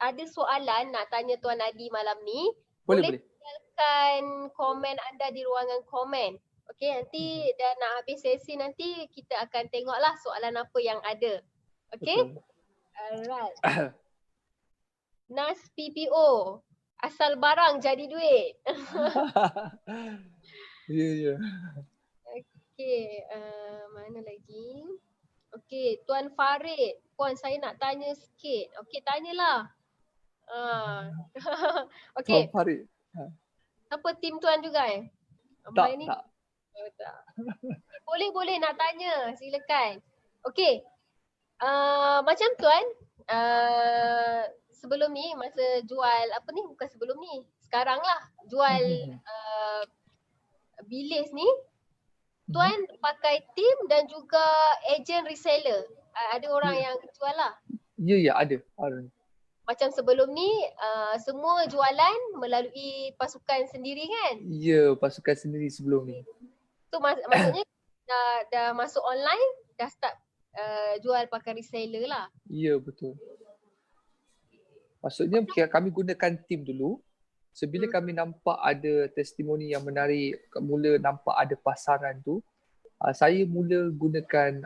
S1: ada soalan nak tanya Tuan Adi malam ni. Boleh tinggalkan komen anda di ruangan komen. Okey, nanti dah nak habis sesi nanti kita akan tengoklah soalan apa yang ada. Okey? Alright. Nas PPO. Asal barang jadi duit.
S2: Ya.
S1: Okey, mana lagi? Okey, Tuan Farid. Puan, saya nak tanya sikit. Okey, tanyalah. Okey.
S2: Tuan Farid.
S1: Apa tim Tuan juga
S2: Tak.
S1: Oh, tak. Boleh nak tanya. Silakan. Okey. Macam Tuan, sebelum ni masa jual bukan sebelum ni, sekarang lah jual bilis ni, Tuan pakai team dan juga agent reseller. Ada orang yang jual lah.
S2: Ya, ada.
S1: Macam sebelum ni semua jualan melalui pasukan sendiri kan?
S2: Ya, pasukan sendiri sebelum ni.
S1: So maksudnya dah masuk online, dah start jual pakai reseller lah.
S2: Ya, betul. Maksudnya kami gunakan tim dulu. Sebila kami nampak ada testimoni yang menarik, mula nampak ada pasaran tu, saya mula gunakan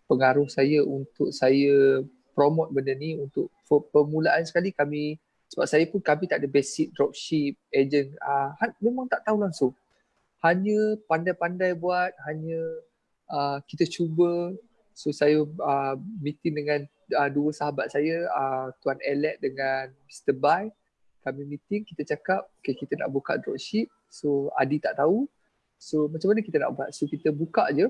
S2: pengaruh saya untuk saya promote benda ni. Untuk permulaan sekali sebab kami tak ada basic dropship, agent, memang tak tahu langsung. Hanya pandai-pandai buat, hanya kita cuba So saya meeting dengan dua sahabat saya, Tuan Alec dengan Mr. Bai. Kami meeting, kita cakap, okay, kita nak buka dropship. So Adi tak tahu. So macam mana kita nak buat? So kita buka je.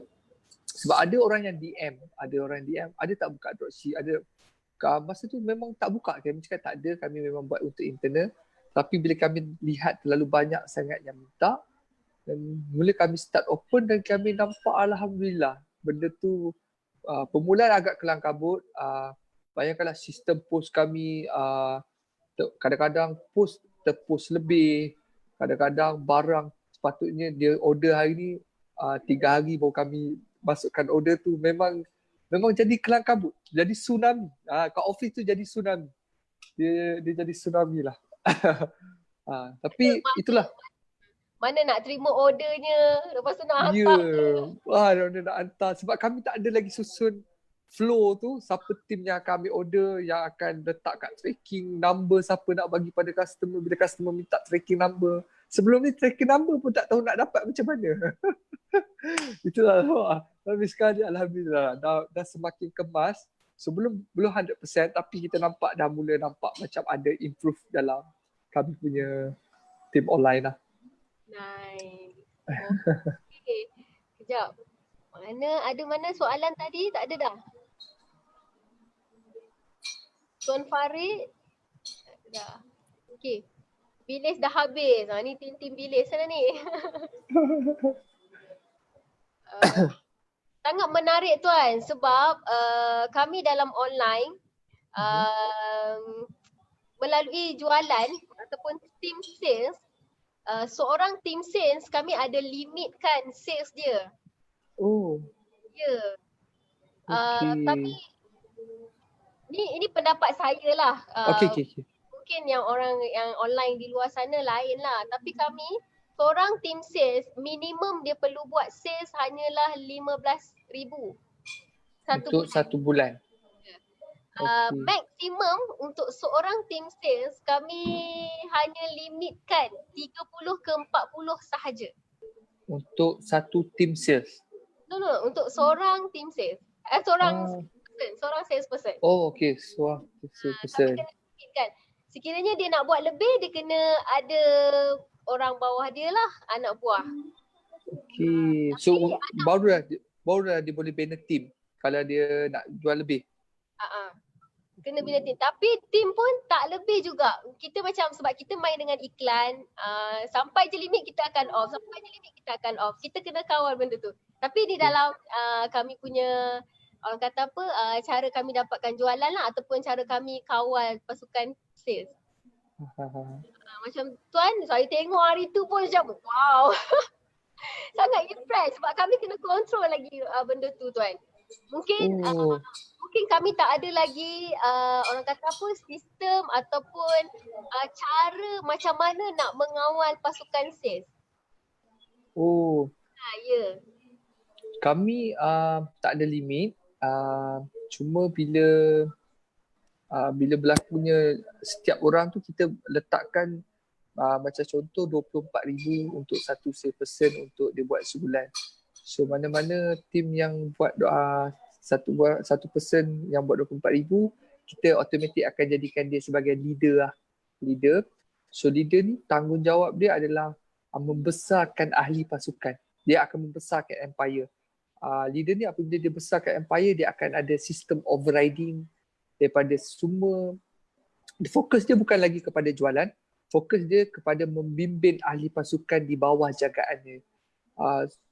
S2: Sebab ada orang yang DM, ada tak buka dropship, ada masa tu memang tak buka. Kami cakap tak ada, kami memang buat untuk internal. Tapi bila kami lihat terlalu banyak sangat yang minta, dan mula kami start open dan kami nampak alhamdulillah benda tu permulaan agak kelang kabut. Bayangkanlah sistem post kami, kadang-kadang terpost lebih, kadang-kadang barang sepatutnya dia order hari ni 3 hari baru kami masukkan order tu. Memang jadi kelang kabut, jadi tsunami. Kat office tu jadi tsunami. Dia jadi tsunami lah. Tapi itulah.
S1: Mana nak terima ordernya, lepas tu nak
S2: Ya,
S1: hantar.
S2: nak hantar. Sebab kami tak ada lagi susun flow tu, siapa tim yang akan ambil order, yang akan letak kat tracking number, siapa nak bagi pada customer bila customer minta tracking number. Sebelum ni tracking number pun tak tahu nak dapat macam mana. Itulah. Tapi sekarang ni alhamdulillah dah semakin kemas. So belum 100% tapi kita nampak dah mula nampak macam ada improve dalam kami punya tim online lah.
S1: Nice. Okay. Kejap. Mana soalan tadi? Tak ada dah. Tuan Farid. Dah. Okay. Bilis dah habis. Ni tim bilis sana ni. Sangat menarik Tuan sebab kami dalam online melalui jualan ataupun team sales, seorang team sales kami ada limitkan sales dia.
S2: Oh.
S1: Ya.
S2: Okay.
S1: Tapi ini pendapat saya lah.
S2: Okay.
S1: Mungkin yang orang yang online di luar sana lain lah. Tapi kami, seorang team sales, minimum dia perlu buat sales hanyalah 15,000
S2: untuk satu bulan.
S1: Okay. Maksimum untuk seorang team sales kami hanya limitkan 30 ke 40 sahaja.
S2: Untuk satu team sales?
S1: No, untuk seorang team sales. Seorang salesperson.
S2: Oh, okay. Seorang salesperson.
S1: Tapi kena limitkan. Sekiranya dia nak buat lebih, dia kena ada orang bawah dia lah, anak buah.
S2: Okay. So baru dah dia boleh bina team kalau dia nak jual lebih.
S1: Kena bina team. Tapi team pun tak lebih juga. Kita macam sebab kita main dengan iklan, sampai je limit kita akan off. Kita kena kawal benda tu. Tapi di dalam kami punya, orang kata apa, cara kami dapatkan jualan lah ataupun cara kami kawal pasukan sales. Macam Tuan, saya tengok hari tu pun macam wow. Sangat impress sebab kami kena control lagi benda tu Tuan. Mungkin kami tak ada lagi orang kata apa, sistem ataupun cara macam mana nak mengawal pasukan sales.
S2: Oh.
S1: Ya.
S2: Kami tak ada limit. Cuma bila berlakunya setiap orang tu kita letakkan macam contoh 24,000 untuk satu salesperson untuk dia buat sebulan. So mana-mana tim yang buat satu person yang buat 24,000, kita automatik akan jadikan dia sebagai leader lah. So leader ni tanggungjawab dia adalah membesarkan ahli pasukan. Dia akan membesarkan empire. Leader ni apabila dia besarkan empire, dia akan ada sistem overriding daripada semua. Fokus dia bukan lagi kepada jualan, fokus dia kepada membimbing ahli pasukan di bawah jagaannya.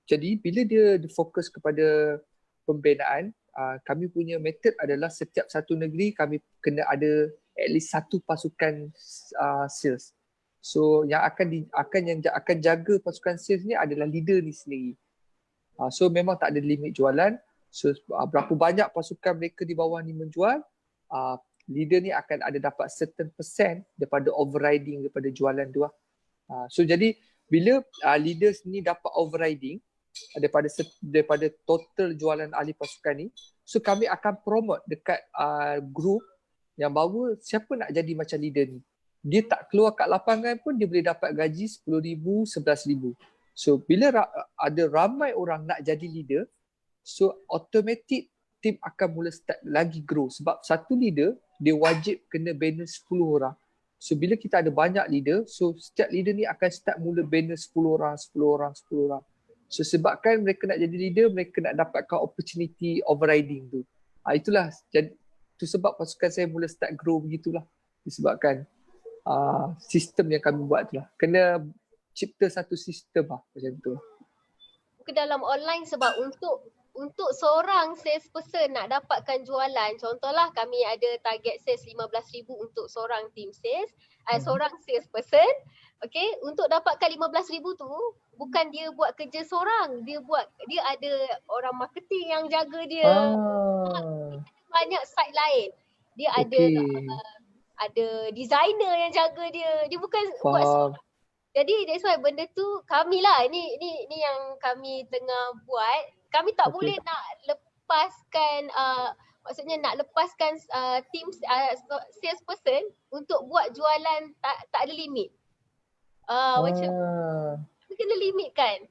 S2: Jadi bila dia fokus kepada pembinaan, kami punya method adalah setiap satu negeri kami kena ada at least satu pasukan sales. So yang akan jaga pasukan sales ni adalah leader ni sendiri. So memang tak ada limit jualan. So berapa banyak pasukan mereka di bawah ni menjual, leader ni akan ada dapat certain percent daripada overriding daripada jualan tu lah. So jadi bila leaders ni dapat overriding daripada total jualan ahli pasukan ni, so kami akan promote dekat group yang bahawa siapa nak jadi macam leader ni. Dia tak keluar kat lapangan pun dia boleh dapat gaji 10,000, 11,000. So bila ada ramai orang nak jadi leader, so automatic team akan mula start lagi grow. Sebab satu leader, dia wajib kena banner 10 orang. So bila kita ada banyak leader, so setiap leader ni akan start mula banner 10 orang, 10 orang, 10 orang. So sebabkan mereka nak jadi leader, mereka nak dapatkan opportunity overriding tu. Itulah jadi tu sebab pasukan saya mula start grow begitulah. Disebabkan sistem yang kami buat tu lah. Kena cipta satu sistem lah macam tu.
S1: Ke dalam online sebab untuk seorang salesperson nak dapatkan jualan, contohlah kami ada target sales 15,000 untuk seorang team sales, seorang salesperson, okay, untuk dapatkan 15,000 tu bukan dia buat kerja seorang, dia ada orang marketing yang jaga dia. Banyak side lain. Dia ada designer yang jaga dia. Dia bukan buat seorang. Jadi that's why benda tu kamilah ni yang kami tengah buat. Kami tak boleh nak lepaskan maksudnya nak lepaskan team salesperson untuk buat jualan tak ada limit. Macam kena limitkan.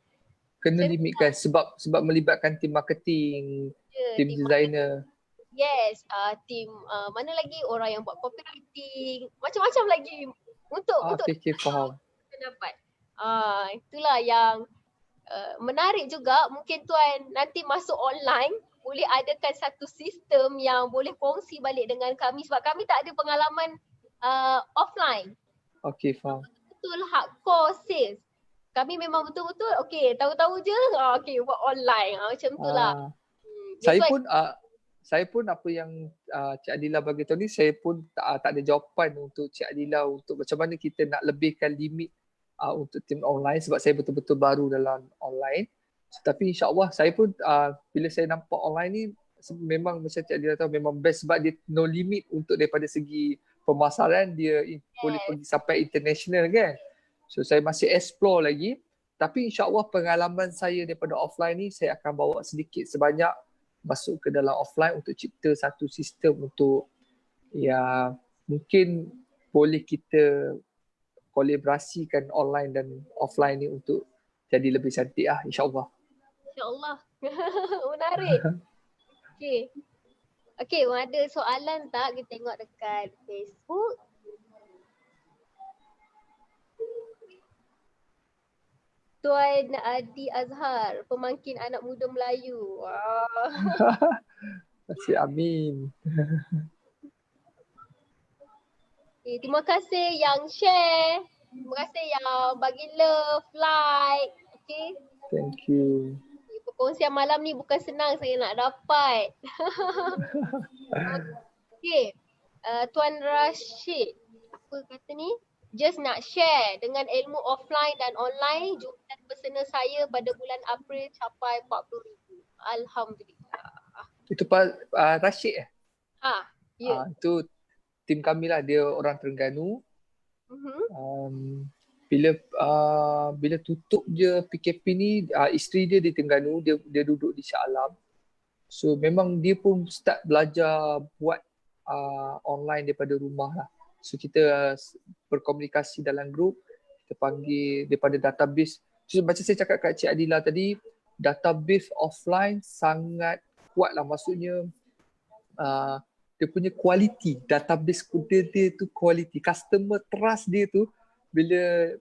S2: Kena limitkan sebab melibatkan tim marketing, tim designer.
S1: Yes, team mana lagi orang yang buat copywriting, macam-macam lagi untuk
S2: faham.
S1: Dapat. Itulah yang menarik juga. Mungkin tuan nanti masuk online boleh adakan satu sistem yang boleh kongsi balik dengan kami sebab kami tak ada pengalaman offline.
S2: Okey, faham.
S1: Betul hardcore sales. Kami memang betul-betul tahu-tahu je buat online. Macam itulah.
S2: Saya pun apa yang Cik Adila bagi tahu ni, saya pun tak ada jawapan untuk Cik Adila untuk macam mana kita nak lebihkan limit untuk tim online sebab saya betul-betul baru dalam online. Tapi insya-Allah saya pun bila saya nampak online ni memang macam Cik Adila tahu memang best sebab dia no limit untuk daripada segi pemasaran, dia boleh pergi sampai international kan. So saya masih explore lagi, tapi insya-Allah pengalaman saya daripada offline ni saya akan bawa sedikit sebanyak masuk ke dalam offline untuk cipta satu sistem untuk ya mungkin boleh kita kolaborasikan online dan offline ni untuk jadi lebih cantik insya-Allah.
S1: InsyaAllah. Menarik. Okey, ada soalan tak? Kita tengok dekat Facebook. Tuan Adi Azhar, pemangkin anak muda Melayu.
S2: Amin.
S1: Terima kasih yang share. Terima kasih yang bagi love, like. Okay.
S2: Thank you.
S1: Perkongsian malam ni bukan senang saya nak dapat. Okay. Tuan Rashid, apa kata ni? Just nak share dengan ilmu offline dan online, jumlah personal saya pada bulan April capai 40,000. Alhamdulillah.
S2: Itu Pak Rashid
S1: ya.
S2: Itu tim kami lah, dia orang Terengganu. Bila tutup je PKP ni, isteri dia di Terengganu, dia duduk di Shah Alam. So memang dia pun start belajar buat online daripada rumah lah. So kita berkomunikasi dalam grup, kita panggil daripada database. So macam saya cakap kat Cik Adila tadi, database offline sangat kuat lah, maksudnya dia punya quality, database dia tu quality, customer trust dia tu bila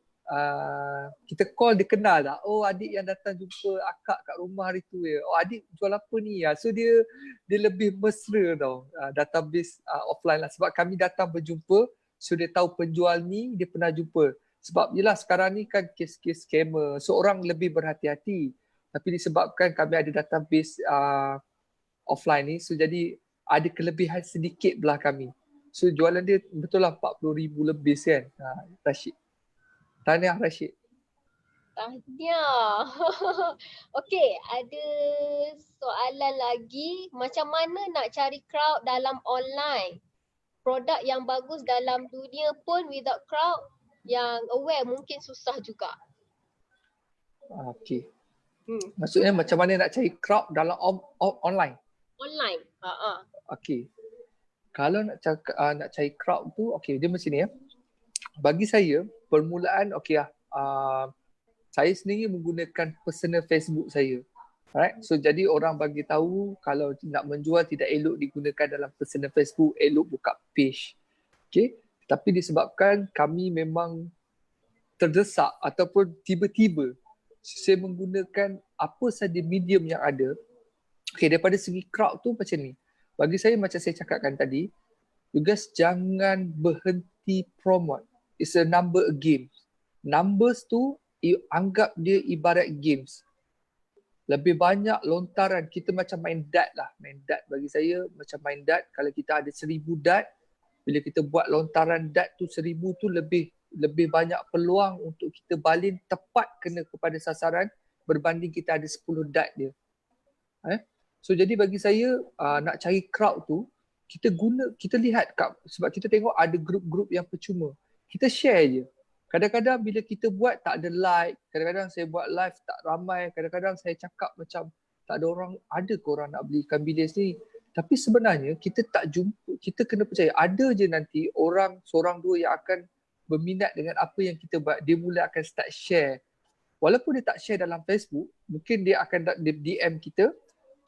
S2: kita call dia kenal tak, oh adik yang datang jumpa akak kat rumah hari tu ya, oh adik jual apa ni ya. So dia lebih mesra tau, database offline lah, sebab kami datang berjumpa, so dia tahu penjual ni dia pernah jumpa. Sebab yelah sekarang ni kan kes-kes scammer, so orang lebih berhati-hati. Tapi disebabkan kami ada database offline ni, so jadi ada kelebihan sedikit belah kami. So jualan dia betul lah 40,000 lebih kan, Rashid. Tahniah Rashid.
S1: Tahniah. Okey, ada soalan lagi. Macam mana nak cari crowd dalam online? Produk yang bagus dalam dunia pun without crowd yang aware mungkin susah juga.
S2: Okey. Maksudnya macam mana nak cari crowd dalam online?
S1: Online.
S2: Okey. Kalau nak cari crowd tu, okey, dia macam ni ya. Bagi saya, permulaan saya sendiri menggunakan personal Facebook saya. Alright, so jadi orang bagi tahu kalau nak menjual tidak elok digunakan dalam personal Facebook, elok buka page. Okay, tapi disebabkan kami memang terdesak ataupun tiba-tiba saya menggunakan apa sahaja medium yang ada. Okay, daripada segi crowd tu macam ni. Bagi saya macam saya cakapkan tadi, you guys jangan berhenti promote. It's a number game. Numbers tu anggap dia ibarat games. Lebih banyak lontaran, kita macam main dart lah. Main dart bagi saya macam main dart. Kalau kita ada 1000 dart, bila kita buat lontaran dart tu 1000 tu lebih banyak peluang untuk kita balin tepat kena kepada sasaran berbanding kita ada 10 dart dia. So jadi bagi saya nak cari crowd tu, kita lihat sebab kita tengok ada grup-grup yang percuma. Kita share je. Kadang-kadang bila kita buat tak ada like, kadang-kadang saya buat live tak ramai, kadang-kadang saya cakap macam tak ada orang, ada ke orang nak beli ikan bilis ni. Tapi sebenarnya kita tak jumpa, kita kena percaya ada je nanti orang seorang dua yang akan berminat dengan apa yang kita buat, dia mula akan start share. Walaupun dia tak share dalam Facebook, mungkin dia akan DM kita.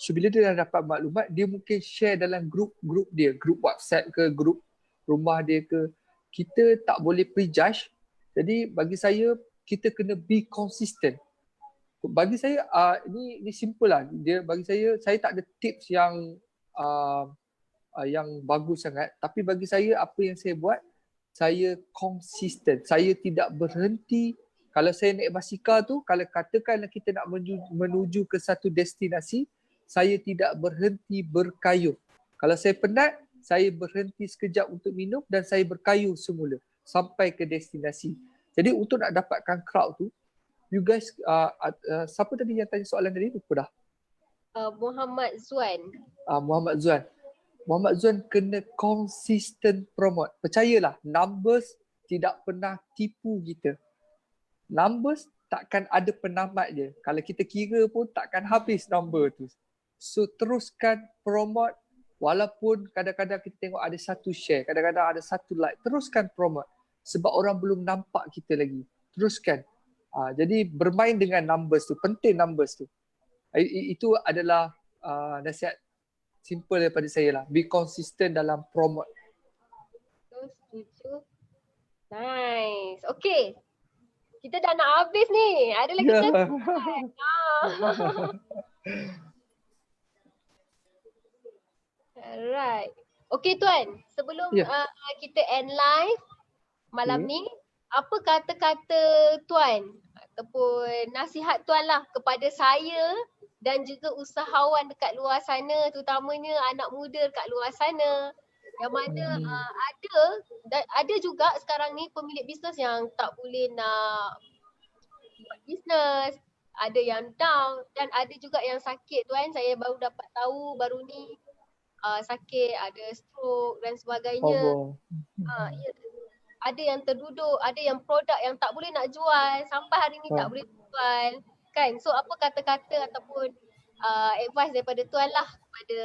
S2: So bila dia dah dapat maklumat, dia mungkin share dalam grup dia, grup WhatsApp ke, grup rumah dia ke. Kita tak boleh prejudge. Jadi bagi saya kita kena be consistent. Bagi saya ini simple lah. Dia bagi saya tak ada tips yang bagus sangat, tapi bagi saya apa yang saya buat, saya konsisten. Saya tidak berhenti. Kalau saya naik basikal tu, kalau katakanlah kita nak menuju ke satu destinasi, saya tidak berhenti berkayuh. Kalau saya penat, saya berhenti sekejap untuk minum dan saya berkayuh semula sampai ke destinasi. Jadi untuk nak dapatkan crowd tu, you guys, siapa tadi yang tanya soalan tadi? Lupa dah.
S1: Muhammad Zuan.
S2: Muhammad Zuan kena konsisten promote. Percayalah, numbers tidak pernah tipu kita. Numbers takkan ada penamat je. Kalau kita kira pun takkan habis number tu. So teruskan promote, walaupun kadang-kadang kita tengok ada satu share, kadang-kadang ada satu like, teruskan promote. Sebab orang belum nampak kita lagi. Teruskan. Jadi bermain dengan numbers tu, penting numbers tu. Itu adalah nasihat simple daripada saya lah. Be consistent dalam promote.
S1: Setuju. Nice. Okay. Kita dah nak habis ni. Ada lagi satu. Alright. Okay Tuan, sebelum kita end live malam ni, apa kata-kata Tuan ataupun nasihat Tuan lah kepada saya dan juga usahawan dekat luar sana, terutamanya anak muda dekat luar sana yang mana ada juga sekarang ni pemilik bisnes yang tak boleh nak buat bisnes, ada yang down dan ada juga yang sakit Tuan. Saya baru dapat tahu baru ni sakit, ada stroke dan sebagainya. Ya. Ada yang terduduk, ada yang produk yang tak boleh nak jual, sampai hari ni tak boleh jual. Kan? So apa kata-kata ataupun advice daripada Tuan lah kepada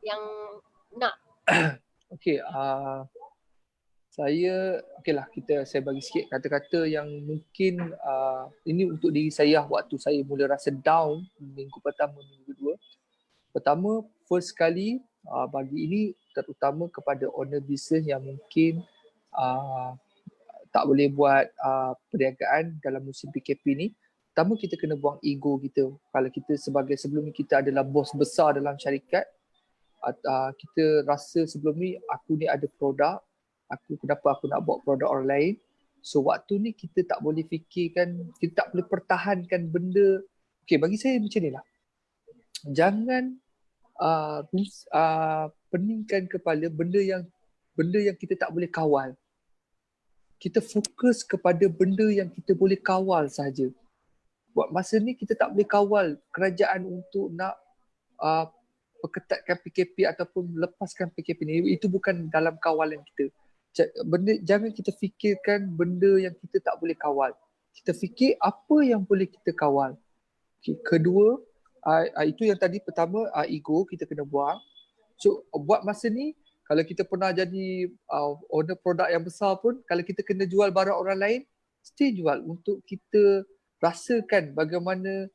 S1: yang nak.
S2: Okay, saya bagi sikit kata-kata yang mungkin ini untuk diri saya waktu saya mula rasa down minggu pertama, minggu kedua. Pertama, first kali bagi ini terutama kepada owner bisnes yang mungkin tak boleh buat perniagaan dalam musim PKP ni. Pertama, kita kena buang ego kita. Kalau kita sebelum ni kita adalah bos besar dalam syarikat, kita rasa sebelum ni aku ni ada produk, kenapa aku nak bawa produk orang lain. So waktu ni kita tak boleh fikirkan, kita tak boleh pertahankan benda. Okay, bagi saya macam ni lah. Jangan peningkan kepala benda yang kita tak boleh kawal. Kita fokus kepada benda yang kita boleh kawal saja. Buat masa ni kita tak boleh kawal kerajaan untuk nak perketatkan PKP ataupun lepaskan PKP ni. Itu bukan dalam kawalan kita. Jangan kita fikirkan benda yang kita tak boleh kawal. Kita fikir apa yang boleh kita kawal. Okay. Kedua, itu yang tadi pertama, ego kita kena buang. So buat masa ni, kalau kita pernah jadi owner produk yang besar pun, kalau kita kena jual barang orang lain, still jual untuk kita rasakan bagaimana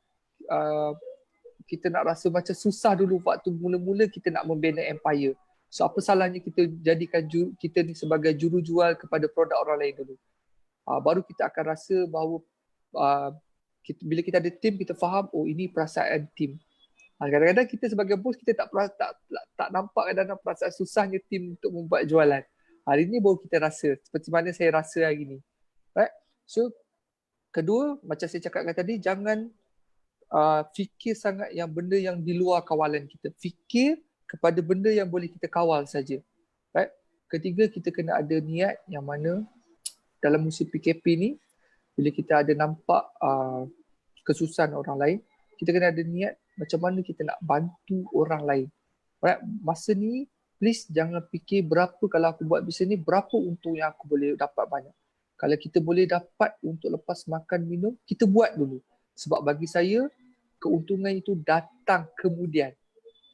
S2: kita nak rasa macam susah dulu waktu mula-mula kita nak membina empire. So apa salahnya kita jadikan kita ni sebagai jurujual kepada produk orang lain dulu. Baru kita akan rasa bahawa bila kita ada tim, kita faham, oh ini perasaan tim. Kadang-kadang kita sebagai bos, kita tak nampak kadang-kadang perasaan susahnya tim untuk membuat jualan. Hari ni baru kita rasa, seperti mana saya rasa hari ni. Right? So kedua, macam saya cakapkan tadi, jangan fikir sangat yang benda yang di luar kawalan kita. Fikir kepada benda yang boleh kita kawal saja. Right? Ketiga, kita kena ada niat yang mana dalam musim PKP ni, bila kita ada nampak kesusahan orang lain, kita kena ada niat macam mana kita nak bantu orang lain. Right? Masa ni, please jangan fikir berapa kalau aku buat bisnes ni, berapa untung yang aku boleh dapat banyak. Kalau kita boleh dapat untuk lepas makan minum, kita buat dulu. Sebab bagi saya, keuntungan itu datang kemudian.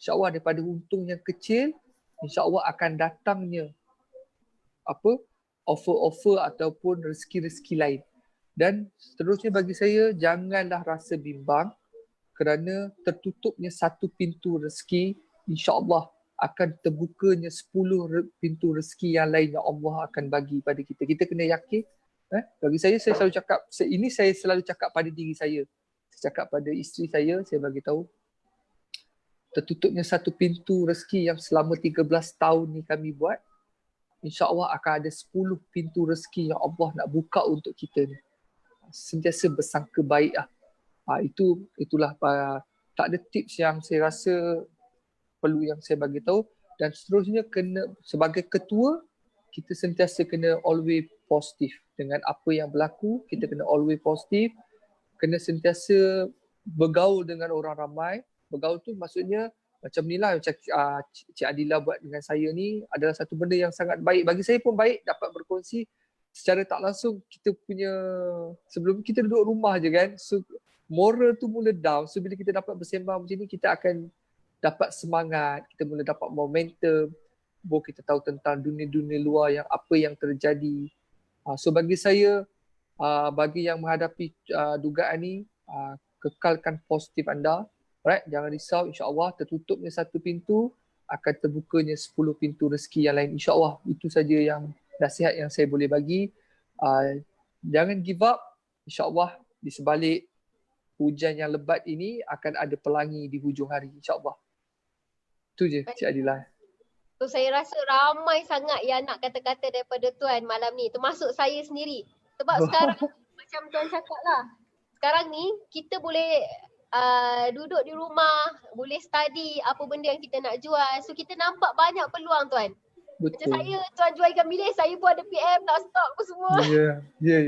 S2: InsyaAllah daripada untung yang kecil, insyaAllah akan datangnya offer-offer ataupun rezeki-rezeki lain. Dan seterusnya bagi saya, janganlah rasa bimbang kerana tertutupnya satu pintu rezeki, insyaAllah akan terbukanya 10 pintu rezeki yang lain yang Allah akan bagi pada kita. Kita kena yakin. Bagi saya selalu cakap, ini saya selalu cakap pada diri saya. Saya cakap pada isteri saya bagi tahu, tertutupnya satu pintu rezeki yang selama 13 tahun ni kami buat, insya-Allah akan ada 10 pintu rezeki yang Allah nak buka untuk kita ni. Sentiasa bersangka baik lah. Itulah tak ada tips yang saya rasa perlu yang saya bagi tahu. Dan seterusnya kena sebagai ketua, kita sentiasa kena always positif. Dengan apa yang berlaku, kita kena always positif. Kena sentiasa bergaul dengan orang ramai. Bergaul tu maksudnya macam ni lah, macam Cik Adila buat dengan saya ni adalah satu benda yang sangat baik. Bagi saya pun baik dapat berkongsi secara tak langsung. Kita punya, sebelum kita duduk rumah je kan, so moral tu mula down. So bila kita dapat bersembang macam ni, kita akan dapat semangat, kita mula dapat momentum. Baru kita tahu tentang dunia-dunia luar yang apa yang terjadi. So bagi saya, bagi yang menghadapi dugaan ni, kekalkan positif anda. Right? Jangan risau, insya-Allah tertutupnya satu pintu, akan terbukanya 10 pintu rezeki yang lain. InsyaAllah itu saja yang nasihat yang saya boleh bagi. Jangan give up. InsyaAllah di sebalik hujan yang lebat ini akan ada pelangi di hujung hari. InsyaAllah. Itu je Cik Adila.
S1: So saya rasa ramai sangat yang nak kata-kata daripada Tuan malam ni. Termasuk saya sendiri. Sebab sekarang macam Tuan cakap lah. Sekarang ni kita boleh duduk di rumah, boleh study apa benda yang kita nak jual. So kita nampak banyak peluang Tuan.
S2: Betul.
S1: Macam saya, Tuan jual ikan bilis, saya pun ada PM nak stok apa semua.
S2: Ya.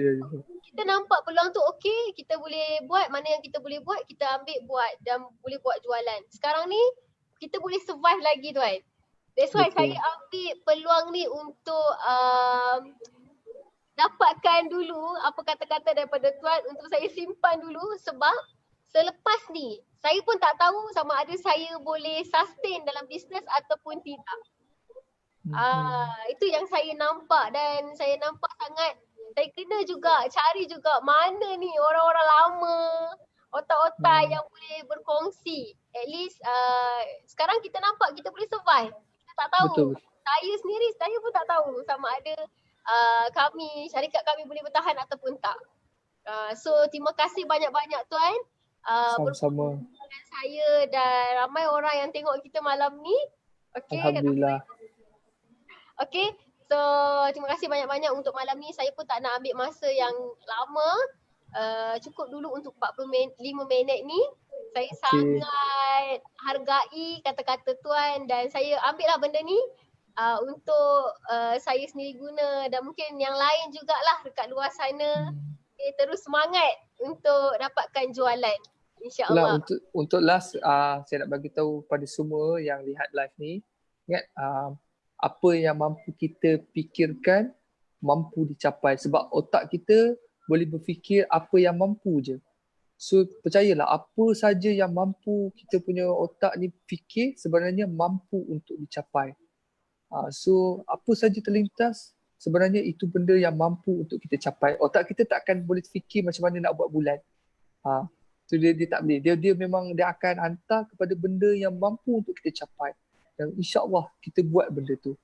S1: Kita nampak peluang tu okey, kita boleh buat, mana yang kita boleh buat, kita ambil buat dan boleh buat jualan. Sekarang ni kita boleh survive lagi Tuan. That's why saya ambil peluang ni untuk dapatkan dulu apa kata-kata daripada Tuan untuk saya simpan dulu, sebab selepas ni saya pun tak tahu sama ada saya boleh sustain dalam bisnes ataupun tidak. Itu yang saya nampak, dan saya nampak sangat saya kena juga cari juga mana ni orang-orang lama, otak-otak yang boleh berkongsi. At least sekarang kita nampak kita boleh survive. Kita tak tahu.
S2: Betul.
S1: Saya pun tak tahu sama ada syarikat kami boleh bertahan ataupun tak. So terima kasih banyak-banyak Tuan.
S2: Sama-sama.
S1: Dengan saya dan ramai orang yang tengok kita malam ni. Okay,
S2: Alhamdulillah.
S1: Okay, so terima kasih banyak-banyak untuk malam ni. Saya pun tak nak ambil masa yang lama. Cukup dulu untuk 45 minit ni. Saya sangat hargai kata-kata Tuan dan saya ambil lah benda ni untuk saya sendiri guna, dan mungkin yang lain jugalah dekat luar sana. Terus semangat untuk dapatkan jualan, insya-Allah.
S2: Untuk last, saya nak bagi tahu pada semua yang lihat live ni, ingat apa yang mampu kita fikirkan mampu dicapai, sebab otak kita boleh berfikir apa yang mampu je. So percayalah, apa saja yang mampu kita punya otak ni fikir sebenarnya mampu untuk dicapai. So apa saja terlintas sebenarnya itu benda yang mampu untuk kita capai. Otak kita tak akan boleh fikir macam mana nak buat bulan. Tu dia tak boleh. Dia memang dia akan hantar kepada benda yang mampu untuk kita capai. Dan insya-Allah kita buat benda tu.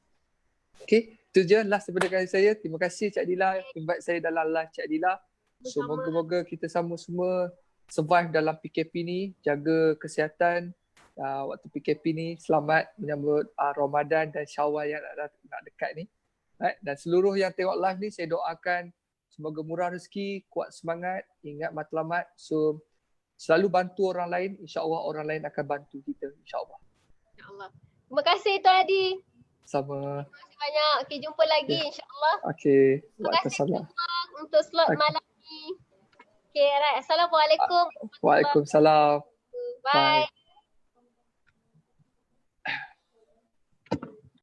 S2: Okay, itu je last daripada saya. Terima kasih Cik Adila invite saya dalam live Cik Adila. So moga-moga kita semua survive dalam PKP ni, jaga kesihatan waktu PKP ni, selamat menyambut Ramadan dan Syawal yang nak dekat ni. Right? Dan seluruh yang tengok live ni saya doakan semoga murah rezeki, kuat semangat, ingat matlamat. So selalu bantu orang lain, insya-Allah orang lain akan bantu kita, insya-Allah.
S1: InsyaAllah. Terima kasih Tuan Adi.
S2: Sama.
S1: Terima kasih banyak. Okay, jumpa lagi insya-Allah.
S2: Okay.
S1: Terima kasih semua untuk slot malam ni. Okay, alright. Assalamualaikum.
S2: Waalaikumsalam.
S1: Bye.